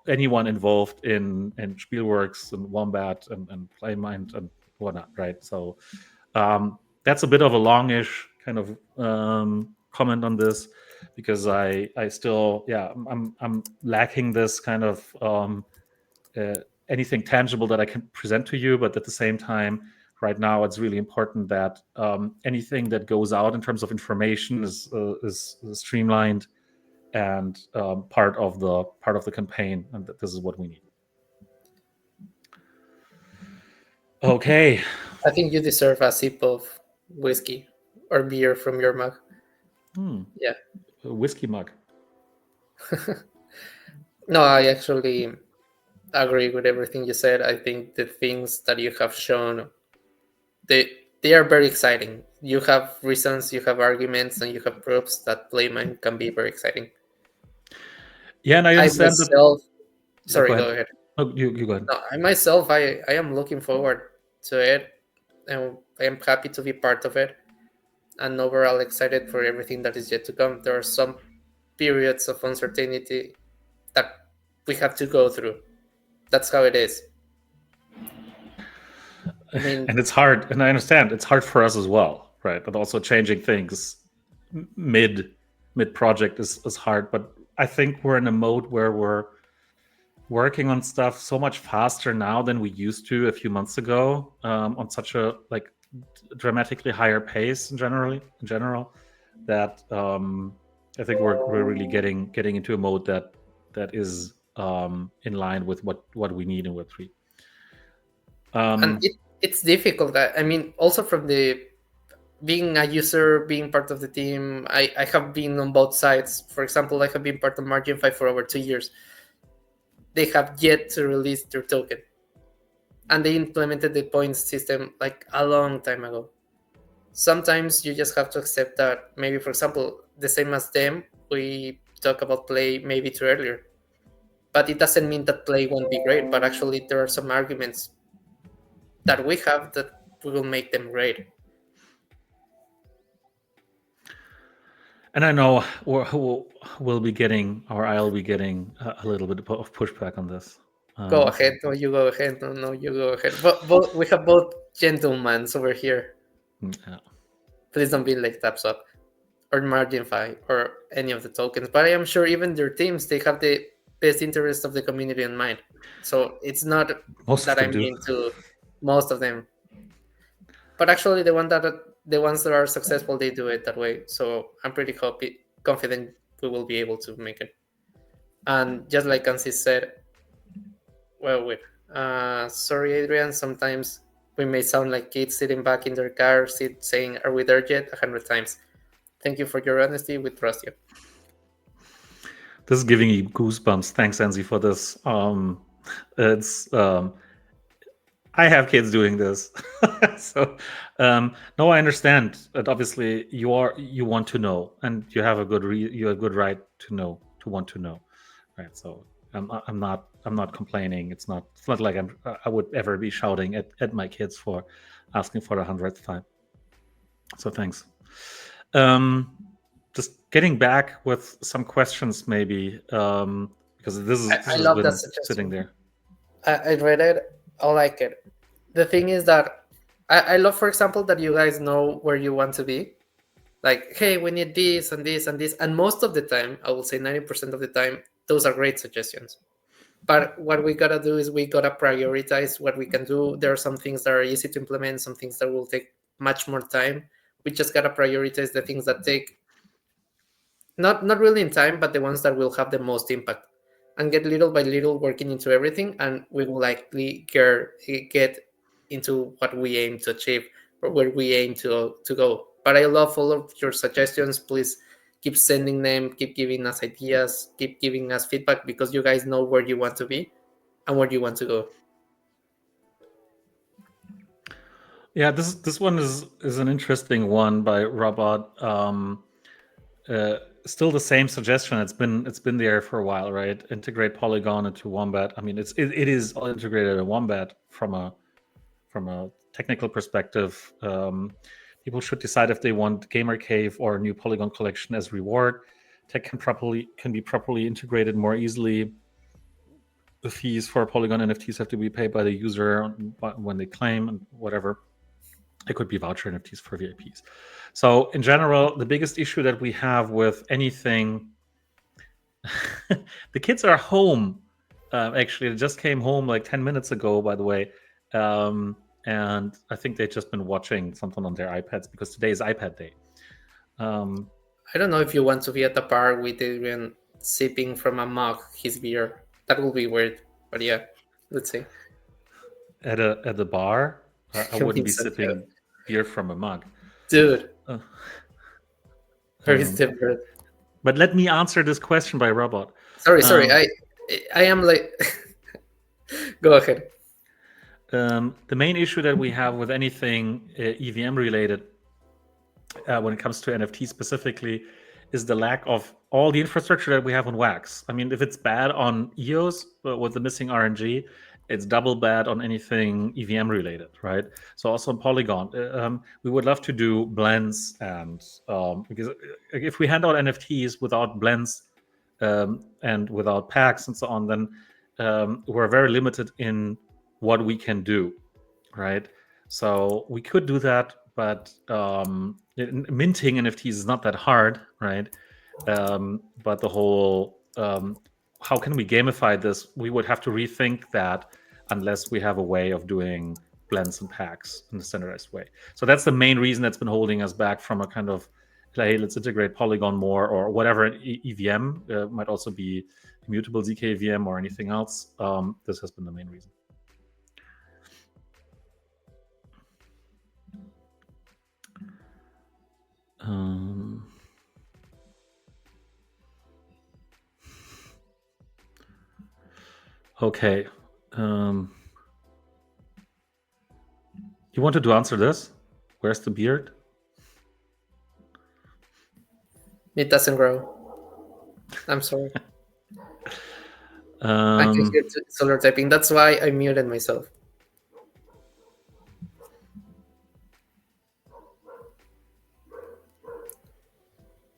anyone involved in Spielworks and Wombat and Playmind and whatnot, right? So that's a bit of a longish kind of comment on this, because I still, yeah, I'm lacking this kind of uh, anything tangible that I can present to you. But at the same time, right now it's really important that anything that goes out in terms of information is streamlined and part of the campaign, and that this is what we need. Okay. I think you deserve a sip of whiskey or beer from your mug. Hmm. Yeah. A whiskey mug. No, I actually agree with everything you said. I think the things that you have shown, they they are very exciting. You have reasons, you have arguments, and you have proofs that Playman can be very exciting. Yeah, and I I understand that. myself, Yeah, go sorry, go ahead. ahead. No, you go ahead. No, I myself, I am looking forward to it, and I am happy to be part of it, and overall excited for everything that is yet to come. There are some periods of uncertainty that we have to go through. That's how it is. I mean, And it's hard, and I understand it's hard for us as well, right? But also changing things mid project is hard. But I think we're in a mode where we're working on stuff so much faster now than we used to a few months ago, on such a like dramatically higher pace in general, that I think we're really getting into a mode that is in line with what we need in Web3. and Um, it's difficult. I mean, also from the being a user, being part of the team, I have been on both sides. For example, I have been part of Margin 5 for over 2 years. They have yet to release their token. And they implemented the points system like a long time ago. Sometimes you just have to accept that maybe, for example, the same as them, we talk about play maybe too earlier. But it doesn't mean that play won't be great, but actually there are some arguments that we have that we will make them great. and I know we'll be getting, or I'll be getting a little bit of pushback on this. Go Um, ahead, no, you go ahead, no, no, you go ahead. But both, we have both gentlemen over here. yeah. Please don't be like Taps Up or Margin5 or any of the tokens. But I am sure even their teams, they have the best interest of the community in mind. So it's not Most of that them I'm do. mean to most of them. But actually, the ones that are successful, they do it that way. So I'm pretty confident we will be able to make it. And just like Ansi said, well, wait. Sorry, Adrian. Sometimes we may sound like kids sitting back in their car, saying, "Are we there yet?" 100 times. Thank you for your honesty. We trust you. This is giving you goosebumps. Thanks, Enzi, for this. It's I have kids doing this, so no, I understand that. Obviously, you want to know, and you have a you have a good right to know, to want to know, right? So I'm not complaining. It's not like I would ever be shouting at my kids for asking for the 100th time. So thanks. Um, just getting back with some questions, maybe, because this I has love that been sitting suggestion. there. I read it. I like it. The thing is that I love, for example, that you guys know where you want to be. Like, hey, we need this and this and this. And most of the time, I will say 90% of the time, those are great suggestions. But what we gotta do is we gotta prioritize what we can do. There are some things that are easy to implement, some things that will take much more time. We just gotta prioritize the things that take not really in time, but the ones that will have the most impact, and get little by little working into everything, and we will likely get into what we aim to achieve or where we aim to go. But I love all of your suggestions. Please keep sending them, keep giving us ideas, keep giving us feedback, because you guys know where you want to be and where you want to go. Yeah, this one is an interesting one by Robot. Uh, Still the same suggestion. It's been there for a while, right? Integrate Polygon into Wombat. I mean, it is all integrated in Wombat from a technical perspective. People should decide if they want Gamer Cave or a new Polygon collection as reward. Tech can be properly integrated more easily. The fees for Polygon NFTs have to be paid by the user when they claim and whatever. It could be voucher NFTs for VIPs. So in general, the biggest issue that we have with anything, the kids are home. Actually, they just came home like 10 minutes ago, by the way. And I think they've just been watching something on their iPads because today is iPad day. I don't know if you want to be at the bar with Adrian sipping from a mug his beer. That will be weird. But yeah, let's see. At the bar, I I wouldn't mean, be so, yeah. sipping beer from a mug. Dude, Uh, very um, different. but let me answer this question by Robot. Sorry. Um, I am like. Go ahead. the main issue that we have with anything EVM related, when it comes to NFT specifically, is the lack of all the infrastructure that we have on Wax. I mean, if it's bad on EOS with the missing RNG, it's double bad on anything EVM related, right? So also on Polygon, we would love to do blends, and because if we hand out NFTs without blends and without packs and so on, then we're very limited in what we can do, right? So we could do that, but minting NFTs is not that hard, right? But the whole how can we gamify this? We would have to rethink that unless we have a way of doing blends and packs in a standardized way. So that's the main reason that's been holding us back from a kind of hey, let's integrate Polygon more or whatever EVM might also be immutable ZK EVM or anything else. This has been the main reason. Okay. You wanted to answer this? Where's the beard? It doesn't grow. I'm sorry. I can hear solar typing. That's why I muted myself.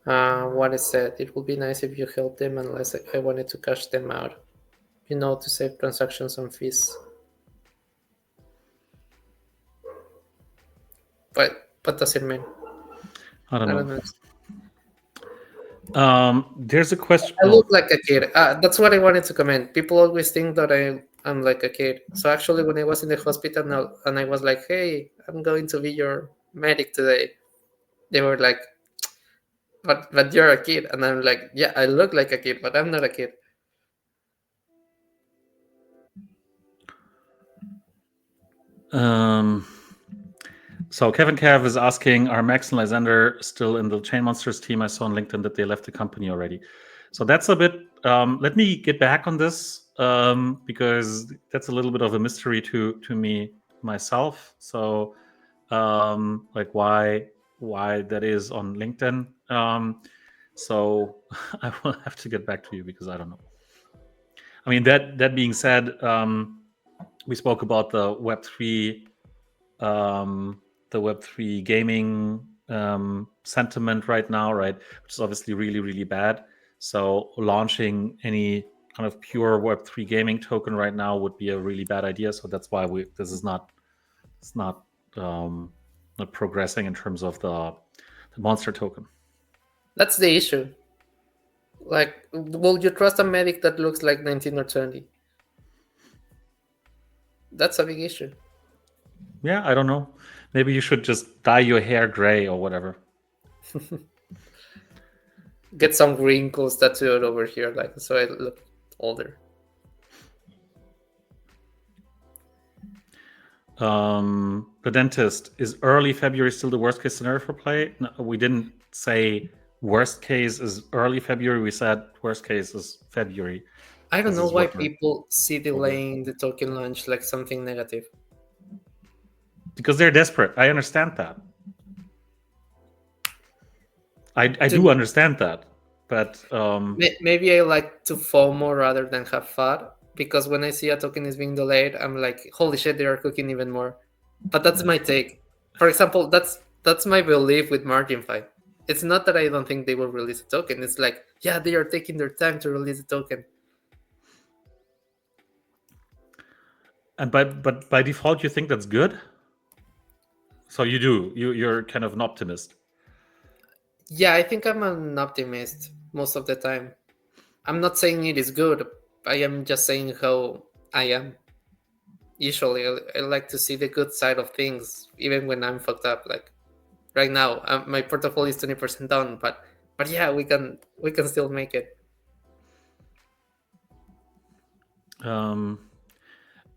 What I said, it would be nice if you helped them unless I wanted to cash them out. You know, to save transactions and fees. But what does it mean? I don't know. know. There's a question. I look like a kid. That's what I wanted to comment. People always think that I'm like a kid. So actually, when I was in the hospital now, and I was like, "Hey, I'm going to be your medic today," they were like, "But you're a kid," and I'm like, "Yeah, I look like a kid, but I'm not a kid." So Kevin Cav is asking, are Max and Lysander still in the Chain Monsters team? I saw on LinkedIn that they left the company already. So that's a bit. Let me get back on this because that's a little bit of a mystery to me myself. So like why that is on LinkedIn. So I will have to get back to you because I don't know. I mean that being said, we spoke about the Web3 gaming sentiment right now, right? Which is obviously really, really bad. So launching any kind of pure Web3 gaming token right now would be a really bad idea. So that's why this is not progressing in terms of the monster token. That's the issue. Like, will you trust a medic that looks like 19 or 20? That's a big issue. Yeah, I don't know. Maybe you should just dye your hair gray or whatever. Get some wrinkles tattooed over here, like so I look older. The dentist, is early February still the worst case scenario for play? No, we didn't say worst case is early February. We said worst case is February. I don't know why people see delaying the token launch like something negative. Because they're desperate. I understand that. I do understand that, but maybe I like to FOMO rather than have fun. Because when I see a token is being delayed, I'm like, holy shit, they are cooking even more. But that's my take. For example, that's my belief with MarginFi. It's not that I don't think they will release a token. It's like, yeah, they are taking their time to release a token. And but by default, you think that's good? So you do. You're kind of an optimist. Yeah, I think I'm an optimist most of the time. I'm not saying it is good. I am just saying how I am. Usually, I like to see the good side of things, even when I'm fucked up. Like right now, my portfolio is 20% down, but yeah, we can still make it. Um,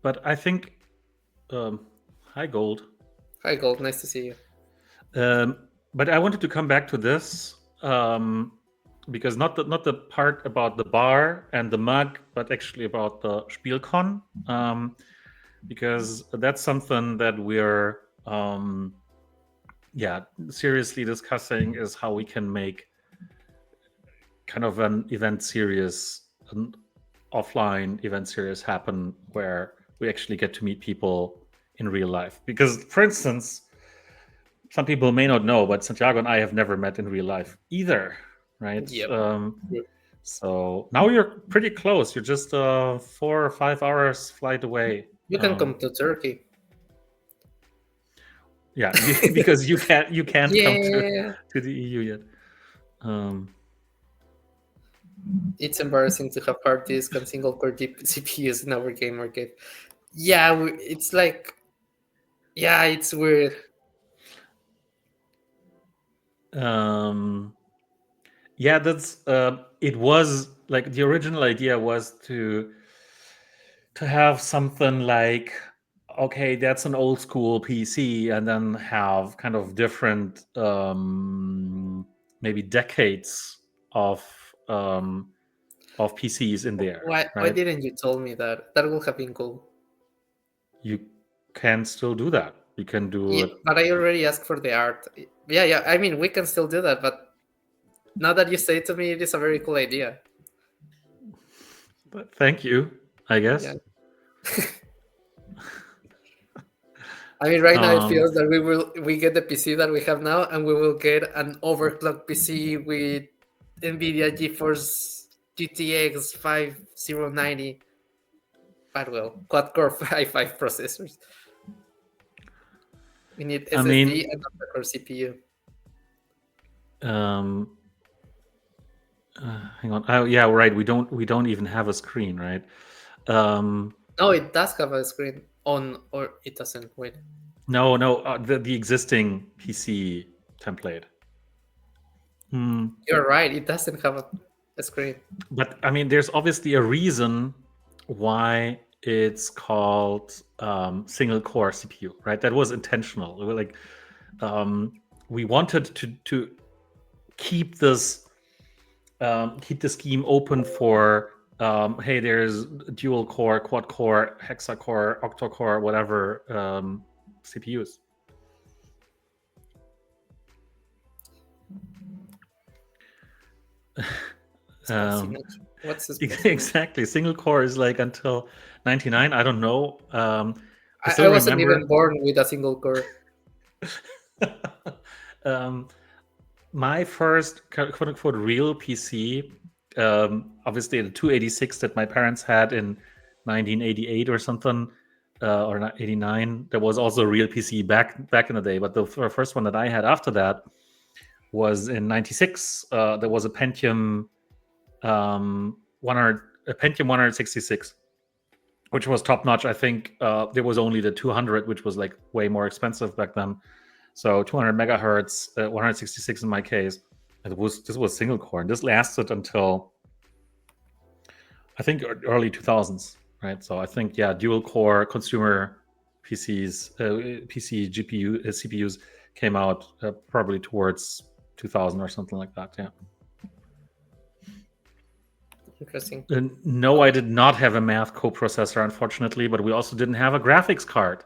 but I think, hi Gold. Hi, Gold. Nice to see you. Um, but I wanted to come back to this, because not the part about the bar and the mug, but actually about the Spielcon, because that's something that we're, yeah, seriously discussing, is how we can make kind of an event series, an offline event series happen, where we actually get to meet people in real life. Because, for instance, some people may not know, but Santiago and I have never met in real life either, right? Yep. So now you're pretty close. You're just 4 or 5 hours flight away. You can come to Turkey. Yeah, because you can't come Yeah. to the EU yet. It's embarrassing to have hard disk and single core CPUs in our game arcade. Yeah, it's like, yeah, it's weird. Um, yeah, that's it was like the original idea was to have something like, okay, that's an old school PC, and then have kind of different, maybe decades of um, of PCs in there, Why right? didn't you tell me that? That would have been cool. You can still do that. You can do Yeah, it. but I already asked for the art. Yeah, yeah. I mean, we can still do that, but now that you say it to me, it is a very cool idea. But thank you, I Yeah. guess. I mean, right now it Um, feels that we get the PC that we have now, and we will get an overclocked PC with NVIDIA GeForce GTX 5090, but well, quad core i5 processors. We need I SSD mean, and octa-core CPU. um, hang on. Oh, yeah, right. We don't even have a screen, right? Um, No, it does have a screen on, or it doesn't. Wait, no, no. The existing PC template. Hmm. you're right. It doesn't have a screen. But I mean, there's obviously a reason why it's called single core CPU, right? That was intentional. We were like, um, we wanted to keep this keep the scheme open for, hey, there's dual core, quad core, hexa core, octa core, whatever, CPUs. Spicy Um, nacho. What's the spicy nacho? exactly. Single core is like until 99. I don't know. I I still wasn't remember. even born with a single core. um, my first quote unquote real PC, obviously the 286 that my parents had in 1988 or something, or not 89. There was also a real PC back in the day, but the first one that I had after that was in 96. There was a Pentium 100, a Pentium 166, which was top notch. I think there was only the 200, which was like way more expensive back then. So 200 megahertz, 166 in my case. This was single core, and this lasted until I think early 2000s, right? So I think, yeah, dual core consumer PCs, PC GPU CPUs came out probably towards 2000 or something like that. Yeah. Interesting. No, I did not have a math coprocessor, unfortunately, but we also didn't have a graphics card.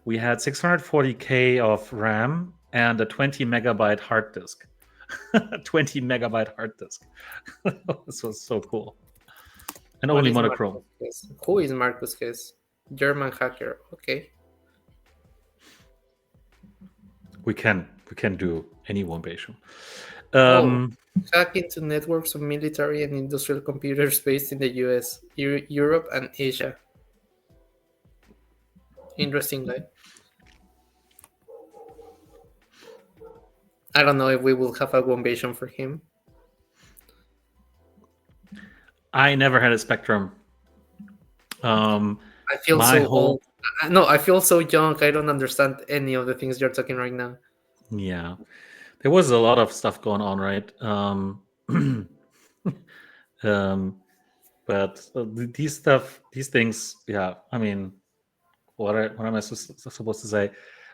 We had 640K of RAM and a 20 megabyte hard disk. 20 megabyte hard disk. This was so cool. And What only is monochrome. Marcus Hess? Who is Marcus Hess? German hacker. Okay. We can do any one Beijing. Oh, Um, hack into networks of military and industrial computers based in the US, Europe, and Asia. Interesting guy. I don't know if we will have a one version for him. I never had a Spectrum. I feel My so whole old. No, I feel so young. I don't understand any of the things you're talking right now. Yeah, there was a lot of stuff going on, right? um, but these things, yeah. I mean, what am I supposed to say?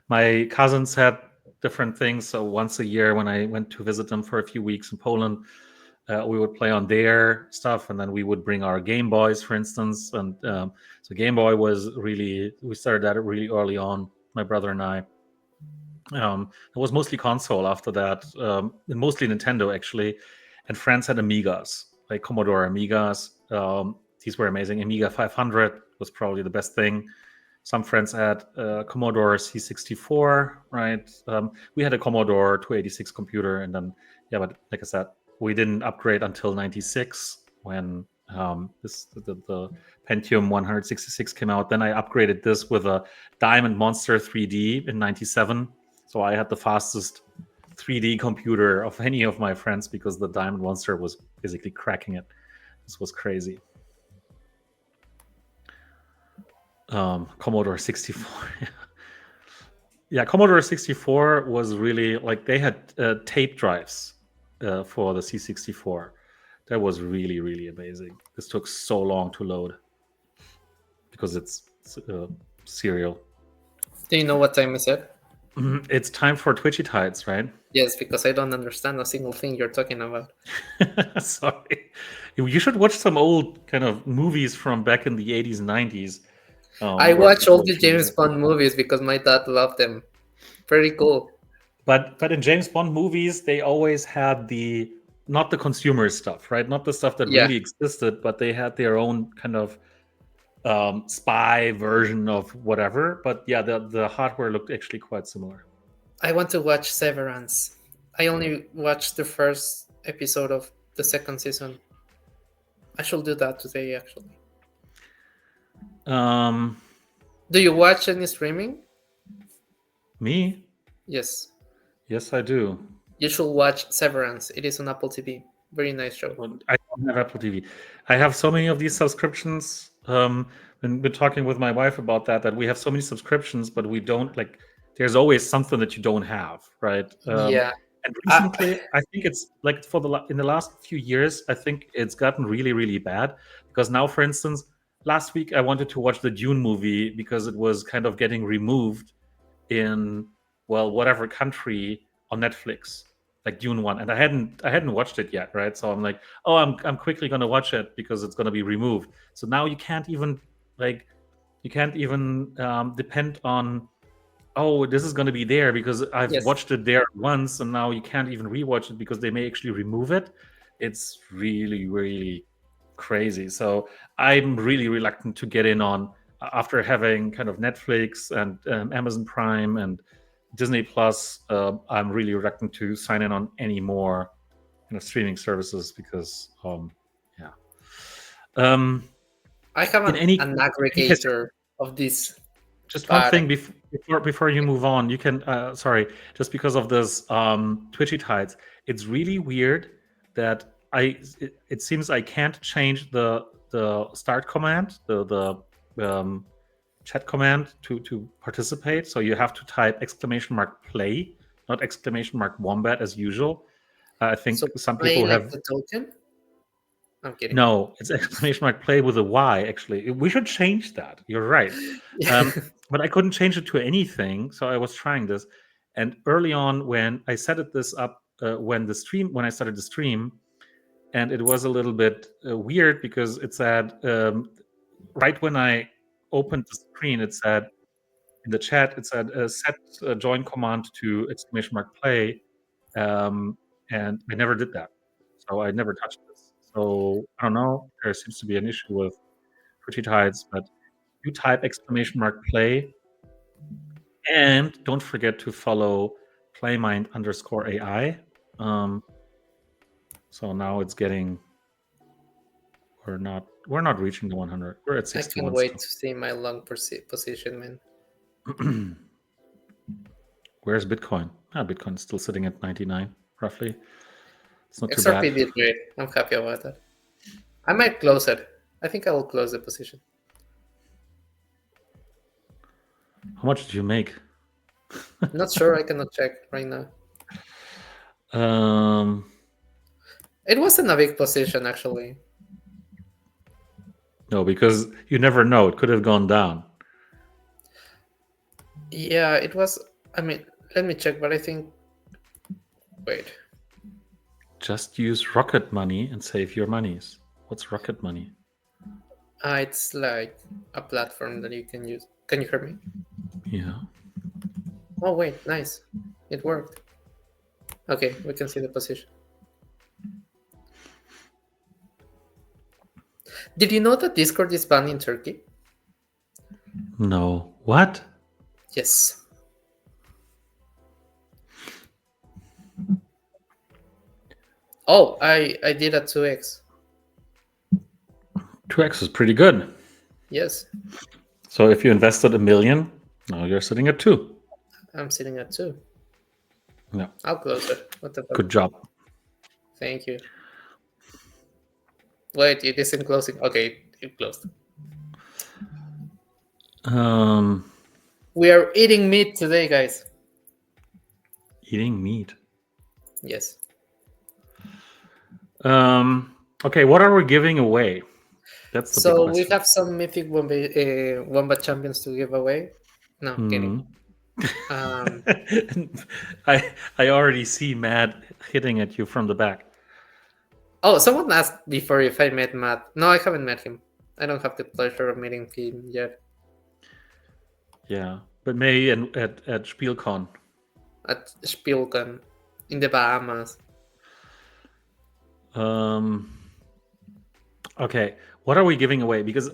My cousins had different things. So once a year, when I went to visit them for a few weeks in Poland, we would play on their stuff, and then we would bring our Game Boys, for instance. And so Game Boy was really, we started that really early on, my brother and I. It was mostly console after that, and mostly Nintendo actually. And friends had Amigas, like Commodore Amigas. These were amazing. Amiga 500 was probably the best thing. Some friends had Commodore C64, right? We had a Commodore 286 computer, and then yeah, but like I said, we didn't upgrade until '96 when the Pentium 166 came out. Then I upgraded this with a Diamond Monster 3D in '97. So I had the fastest 3D computer of any of my friends because the Diamond Monster was basically cracking it. This was crazy. Commodore 64. Yeah, Commodore 64 was really like they had tape drives for the C64. That was really, really amazing. This took so long to load because it's serial. Do you know what time is it? It's time for Twitchy Tides, right? Yes, because I don't understand a single thing you're talking about. Sorry. You should watch some old kind of movies from back in the 80s and 90s. I Where watch people all the actually did James it. Bond movies because my dad loved them. Pretty cool. But in James Bond movies, they always had the not the consumer stuff, right? Not the stuff that Yeah, really existed, but they had their own kind of spy version of whatever. But yeah, the hardware looked actually quite similar. I want to watch Severance. I only watched the first episode of the second season. I should do that today, actually. Um, Do you watch any streaming? Me? Yes. Yes, I do. You should watch Severance. It is on Apple TV. Very nice show. Well, I don't have Apple TV. I have so many of these subscriptions. Been talking with my wife about that we have so many subscriptions, but we don't like. There's always something that you don't have, right? Yeah. And Uh, recently, I think it's like in the last few years, I think it's gotten really, really bad because now, for instance, last week I wanted to watch the Dune movie because it was kind of getting removed in whatever country on Netflix, like Dune one, and I hadn't watched it yet, right? So I'm like, oh, I'm quickly gonna watch it because it's gonna be removed. So now like you can't even depend on, oh, this is gonna be there because I've yes. watched it there once, and now you can't even rewatch it because they may actually remove it. It's really, really crazy. So I'm really reluctant to get in on after having kind of Netflix and Amazon Prime and Disney Plus. I'm really reluctant to sign in on any more kind of streaming services because, yeah. Um, I have in an any case, aggregator of this, just one but thing before you move on, you can sorry, just because of this Twitchy tides, it's really weird that it seems I can't change the start command, the chat command to participate. So you have to type !play, not !wombat as usual. I so think some play people like have the token? I'm kidding. no, it's !play with a Y, actually. We should change that. You're right. Yeah. Um, but I couldn't change it to anything, so I was trying this. And early on, when I set this up, when I started the stream, and it was a little bit weird because it said right when I opened the screen, it said in the chat, it said set join command to !play, and I never did that, so I never touched this. So I don't know. There seems to be an issue with Pretty Tides, but you type !play, and don't forget to follow playmind_AI. So now it's getting we're not reaching the 100. We're at I can't 61 wait still. to see my long position, man. Where's Bitcoin? Bitcoin's still sitting at 99, roughly. It's not too XRP bad. did great. I'm happy about that. I might close it. I think I will close the position. How much did you make? Not sure. I cannot check right now. Um, It wasn't a big position actually. no, because you never know. It could have gone down. Yeah, it was. I mean, let me check. But I think. Wait. Just use Rocket Money and save your monies. What's Rocket Money? It's like a platform that you can use. Can you hear me? Yeah. Oh wait, nice. It worked. Okay, we can see the position. Did you know that Discord is banned in Turkey? No. What? Yes. Oh, I did a 2x. 2x is pretty good. Yes, So if you invested $1 million, now you're sitting at 2. I'm sitting at 2. Yeah. I'll close it. What the fuck? Good job. Thank you. Wait, it isn't closing. Okay, it closed. We We are eating meat today, guys. Eating meat. Yes. Okay, what are we giving away? That's the big So we question. have some mythic Wombat champions to give away. No, kidding. Um, I already see Matt hitting at you from the back. oh, someone asked before if I met Matt. No, I haven't met him. I don't have the pleasure of meeting him yet. Yeah, but maybe at Spielcon. At Spielcon in the Bahamas. Okay, what are we giving away? Because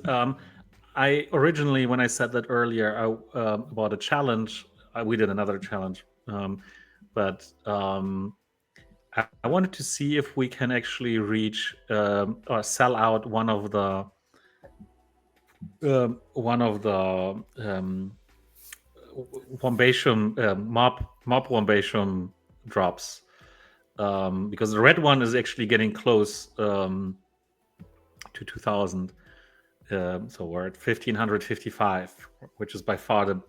I originally, when I said that earlier, about a challenge, we did another challenge, but I wanted to see if we can actually reach or sell out one of the Wombatium mob Wombatium drops, because the red one is actually getting close to 2000. So we're at 1555, which is by far the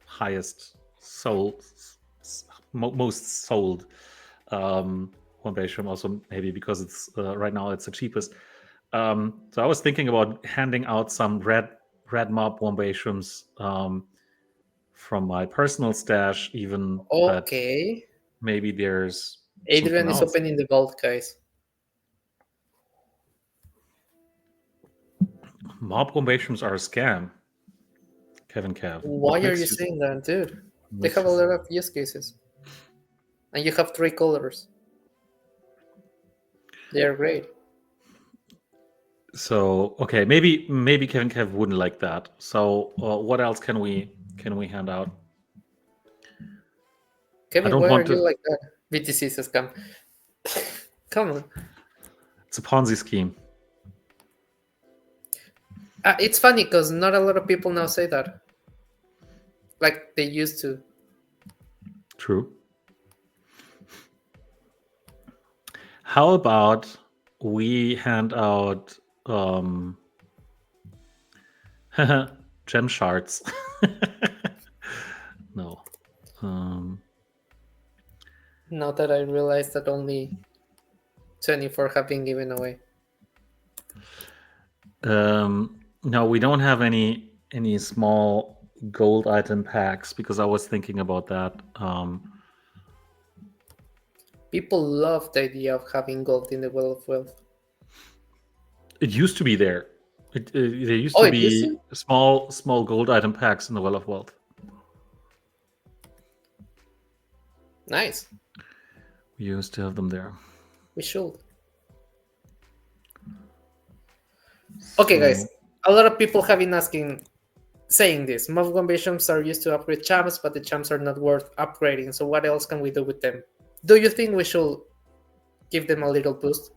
highest sold, most sold Wombatium. Also, maybe because it's right now it's the cheapest. So I was thinking about handing out some red mob Wombatiums from my personal stash, even, but Okay. maybe there's something Adrian is else. opening the vault, guys. Mob Wombatiums are a scam. Kevin Cav. Why are you saying that, dude? They Makes have a you lot of use cases. And you have 3 colors. They are great. So okay, maybe Kevin Kev wouldn't like that. So what else can we hand out? I Kevin, don't why are want you to. like that? BTC is a scam. Come on. It's a Ponzi scheme. It's funny because not a lot of people now say that. Like they used to. True. How about we hand out gem shards? No. Now that I realize that only 24 have been given away. No, we don't have any small gold item packs because I was thinking about that. People love the idea of having gold in the Well of Wealth. It used to be there. There used Oh, to it used be to? small gold item packs in the Well of Wealth. Nice. We used to have them there. We should. Okay, guys. A lot of people have been saying this. Mob combinations are used to upgrade champs, but the champs are not worth upgrading. So what else can we do with them? Do you think we should give them a little boost?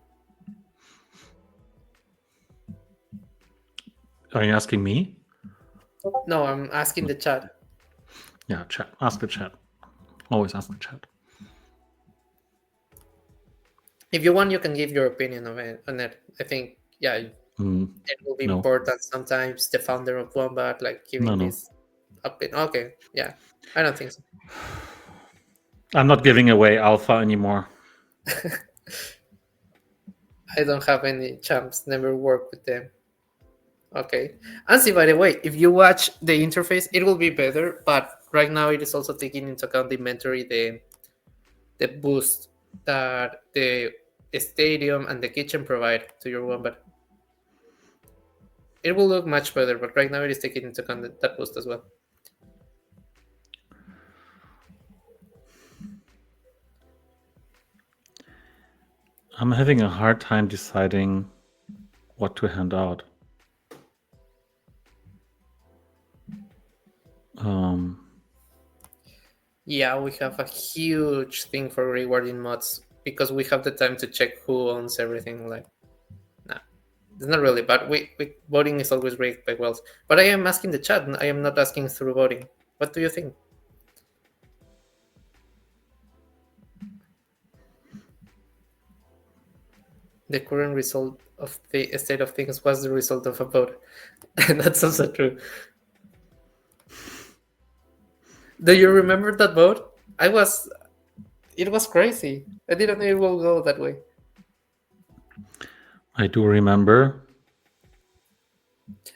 Are you asking me? No, I'm asking the chat. Yeah, chat. Ask the chat. Always ask my chat. If you want, you can give your opinion on it. I think, yeah, it will be No, important sometimes. The founder of Wombat, like no, giving no. this opinion. Okay, yeah, I don't think so. I'm not giving away alpha anymore. I don't have any champs. Never work with them. Okay. And see, by the way, if you watch the interface, it will be better. But right now, it is also taking into account the inventory, the boost that the stadium and the kitchen provide to your Wombat. It will look much better, but right now it is taking into account that boost as well. I'm having a hard time deciding what to hand out. Yeah, we have a huge thing for rewarding mods because we have the time to check who owns everything. Like, nah, it's not really, but we voting is always rigged by wells. But I am asking the chat. I am not asking through voting. What do you think? The current result of the state of things was the result of a vote. And that's also true. Do you remember that vote? It was crazy. I didn't know it will go that way. I do remember.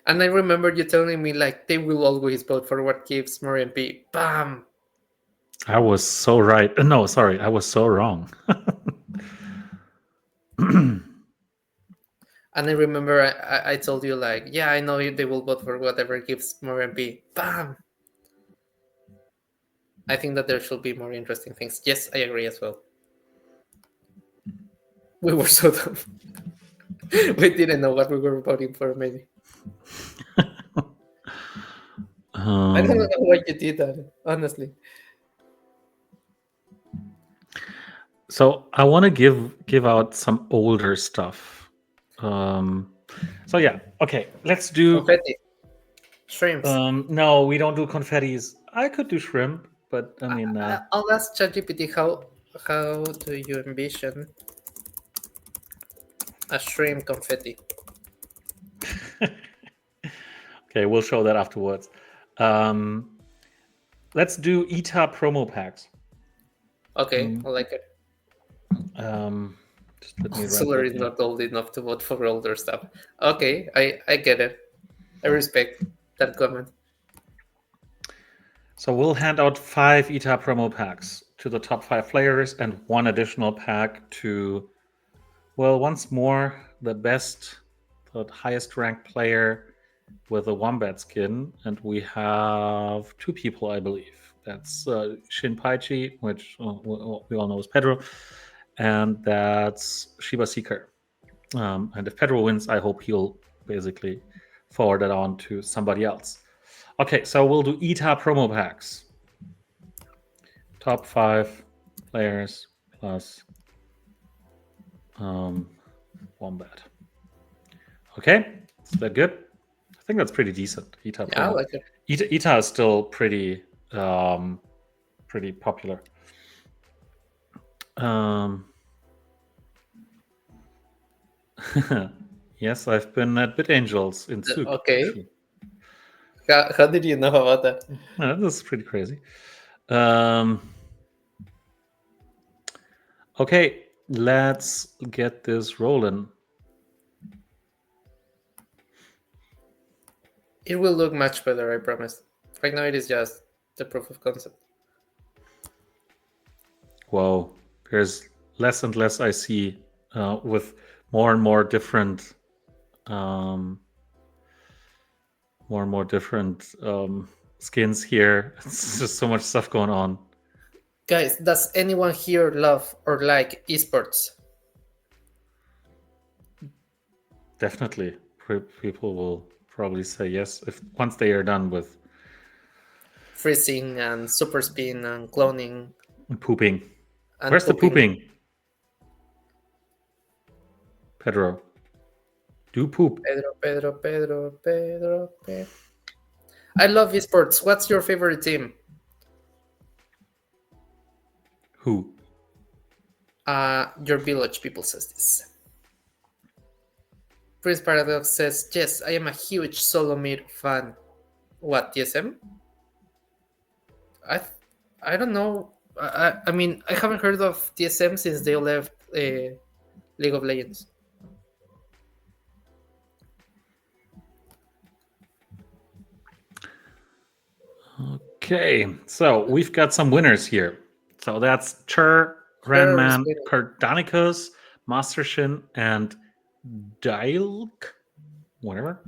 And I remember you telling me like they will always vote for what gives more MP. Bam! I was so right. No, sorry, I was so wrong. And I remember I told you like, yeah, I know they will vote for whatever gives more MP. Bam! I think that there should be more interesting things. Yes, I agree as well. We were so dumb. We didn't know what we were voting for. Maybe I don't know why you did that. Honestly. So I want to give out some older stuff. So yeah, okay, let's do. Confetti, shrimps. No, we don't do confettis. I could do shrimp, but I mean, I'll ask ChatGPT how do you envision a shrimp confetti? okay, we'll show that afterwards. Let's do ETA promo packs. Okay, I like it. Just let me write Solar that is here. not old enough to vote for older stuff. Okay, I get it. I respect that comment. So we'll hand out 5 ETA promo packs to the top 5 players and 1 additional pack to, well, once more, the highest ranked player with a Wombat skin. And we have 2 people, I believe. That's Shinpaichi, which we all know is Pedro, and that's Shiba Seeker. And if Pedro wins, I hope he'll basically forward it on to somebody else. Okay, so we'll do ETA promo packs. Top 5 players plus Wombat. Okay, is that good? I think that's pretty decent. ETA promo. Yeah, I like it. ETA is still pretty popular. Yes, I've been at Bit Angels in Zug. Okay. Actually. How did you know about that? This is pretty crazy. Okay, let's get this rolling. It will look much better, I promise. Right now it is just the proof of concept. Wow, there's less and less I see with more and more different skins here. It's just so much stuff going on. Guys, does anyone here love or like esports? Definitely, people will probably say yes if once they are done with Freezing and super spin and cloning. pooping. And Where's the pooping? Pedro. Do poop. Pedro. I love esports. What's your favorite team? Who? Your village people says this. Prince Paradox says, yes, I am a huge Solomir fan. What, TSM? I I don't know. I mean, I haven't heard of TSM since they left League of Legends. Okay, so we've got some winners here. So that's Chur, Sure, is Ranman, winning. Cardonicus, Mastershin, and Dialk, whatever.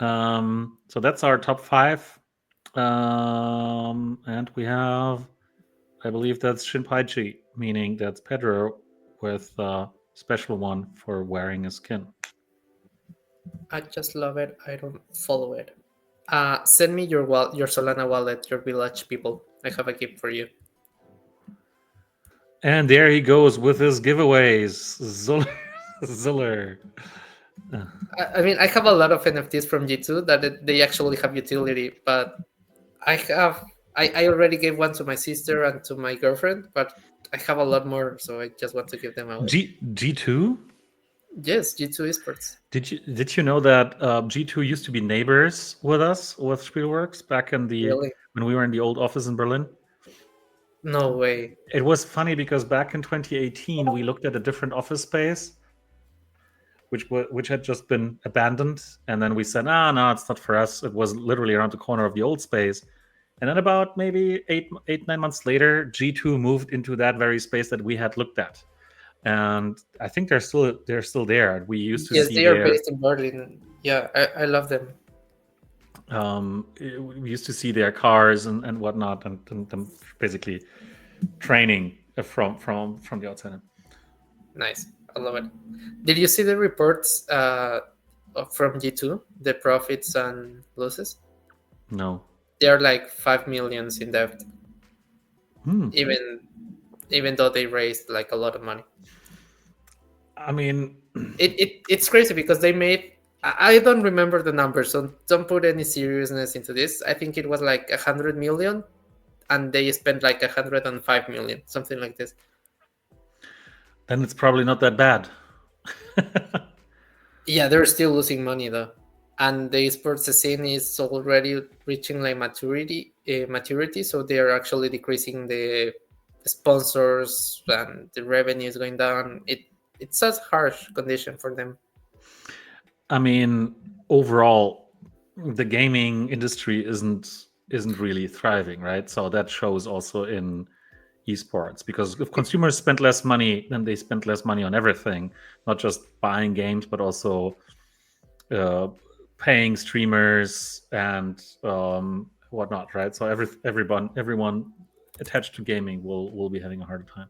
So that's our top five. And we have, I believe that's Shinpaichi, meaning that's Pedro with a special one for wearing a skin. I just love it. I don't follow it. Send me your Solana wallet, your village people. I have a gift for you. And there he goes with his giveaways. Ziller. I mean, I have a lot of NFTs from G2 that they actually have utility, but I have I already gave one to my sister and to my girlfriend, but I have a lot more, so I just want to give them away. G2? Yes, G2 esports. Did you know that G2 used to be neighbors with us with Spielworks back in the Really? when we were in the old office in Berlin? No way. It was funny because back in 2018 we looked at a different office space which had just been abandoned, and then we said, ah, no, it's not for us. It was literally around the corner of the old space, and then about maybe 9 months later, G2 moved into that very space that we had looked at, and I think they're still there. We used to Yes, see they are their based in Berlin. Yeah, I love them. we used to see their cars and whatnot, and them basically training from the outside. Nice. I love it. Did you see the reports from G2, the profits and losses? No. They are like 5 millions in debt, Hmm. even even though they raised like a lot of money. I mean, It's crazy because they made I don't remember the numbers, so don't put any seriousness into this. I think it was like 100 million, and they spent like 105 million, something like this. then it's probably not that bad. Yeah, they're still losing money though, and the esports scene is already reaching like maturity. So they are actually decreasing the sponsors and the revenue is going down. It's such harsh condition for them. I mean, overall, the gaming industry isn't really thriving, right? So that shows also in esports, because if consumers spend less money, then they spend less money on everything, not just buying games, but also uh, paying streamers and whatnot, right? So everyone attached to gaming will be having a harder time.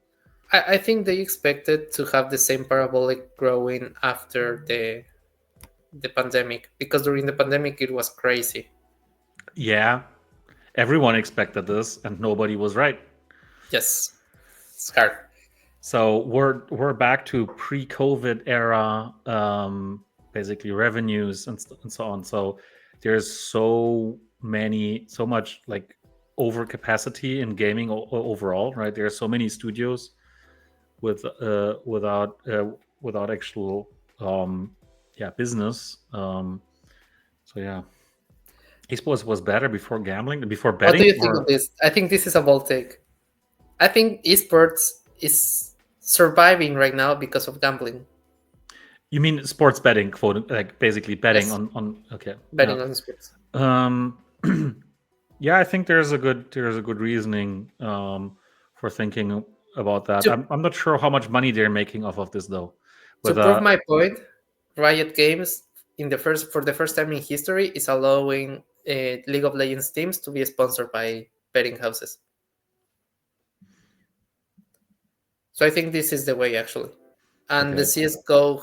I think they expected to have the same parabolic growing after the pandemic, because during the pandemic it was crazy. Yeah, everyone expected this, and nobody was right. Yes, it's hard. So we're back to pre-COVID era, basically revenues and so on. So there's so much like overcapacity in gaming overall, right? There are so many studios with without actual business. So yeah, esports was better before gambling, before What do betting, you think of or this? I think this is a bold take. I think esports is surviving right now because of gambling. you mean sports betting, quote, like basically betting Yes, on okay, yeah. betting on sports. Um, yeah, I think there's a good reasoning for thinking about that. To I'm not sure how much money they're making off of this though. to With prove my point, Riot Games for the first time in history is allowing League of Legends teams to be sponsored by betting houses. So I think this is the way actually. And the okay, CS:GO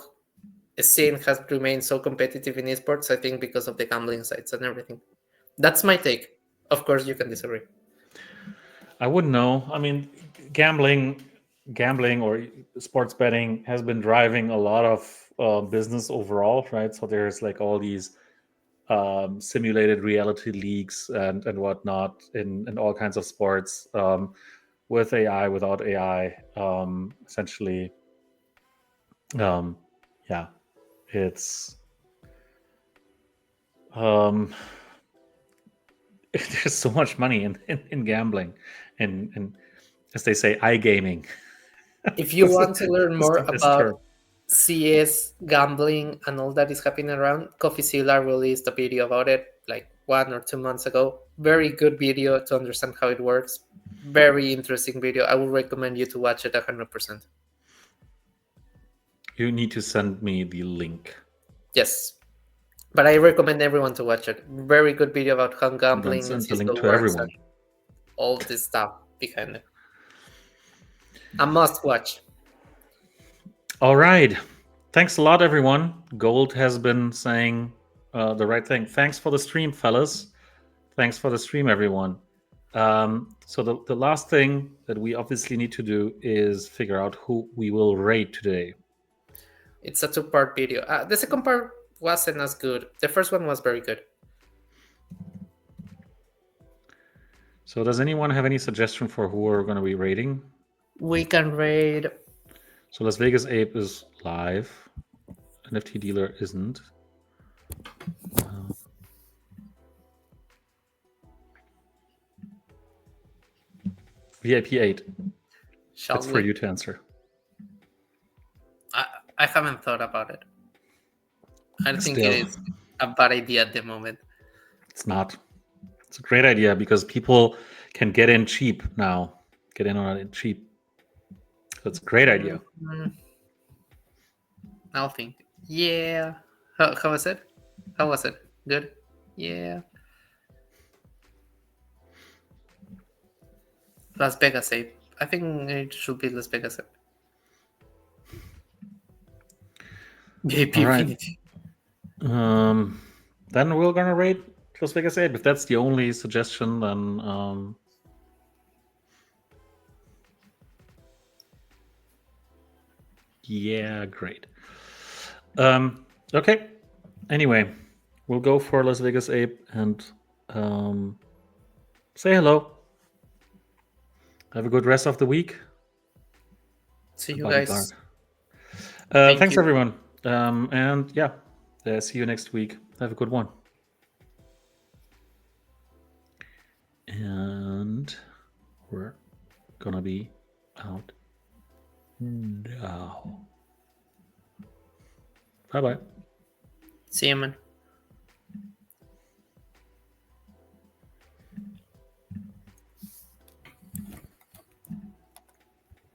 scene has remained so competitive in esports, I think, because of the gambling sites and everything. That's my take. Of course, you can disagree. I wouldn't know. I mean, gambling or sports betting has been driving a lot of business overall, right? So there's like all these simulated reality leagues and whatnot in all kinds of sports. with AI, without AI. Essentially, yeah, it's there's so much money in gambling, and as they say, iGaming. If you want to learn That's more the best about term. CS gambling and all that is happening around, Coffeezilla released a video about it like 1 or 2 months ago. Very good video to understand how it works. Very interesting video. I would recommend you to watch it 100%. You need to send me the link. Yes, but I recommend everyone to watch it. Very good video about how And then gambling in send the link CSGO to works and everyone. all this stuff behind it. A must watch. All right. Thanks a lot, everyone. Gold has been saying the right thing. Thanks for the stream, fellas. Thanks for the stream, everyone. So the last thing that we obviously need to do is figure out who we will raid today. It's a two-part video. The second part wasn't as good. The first one was very good. So does anyone have any suggestion for who we're going to be raiding? We can raid. So Las Vegas Ape is live. NFT Dealer isn't. VIP 8. Shall It's we? for you to answer. I haven't thought about it. I don't think Still, it is a bad idea at the moment. it's not. It's a great idea because people can get in cheap now. Get in on it cheap. So it's a great idea. I'll think. Yeah. How was it? How was it? Good? Yeah. Las Vegas Ape. I think it should be Las Vegas Ape. VIP All right. Infinity. Then we're gonna rate Las Vegas Ape. If that's the only suggestion, then yeah, great. Okay. Anyway, we'll go for Las Vegas Ape and say hello. Have a good rest of the week. See you Bodyguard. guys. Thank Thanks you. everyone. And yeah, see you next week. Have a good one. And we're gonna be out now. Bye bye. See you, man.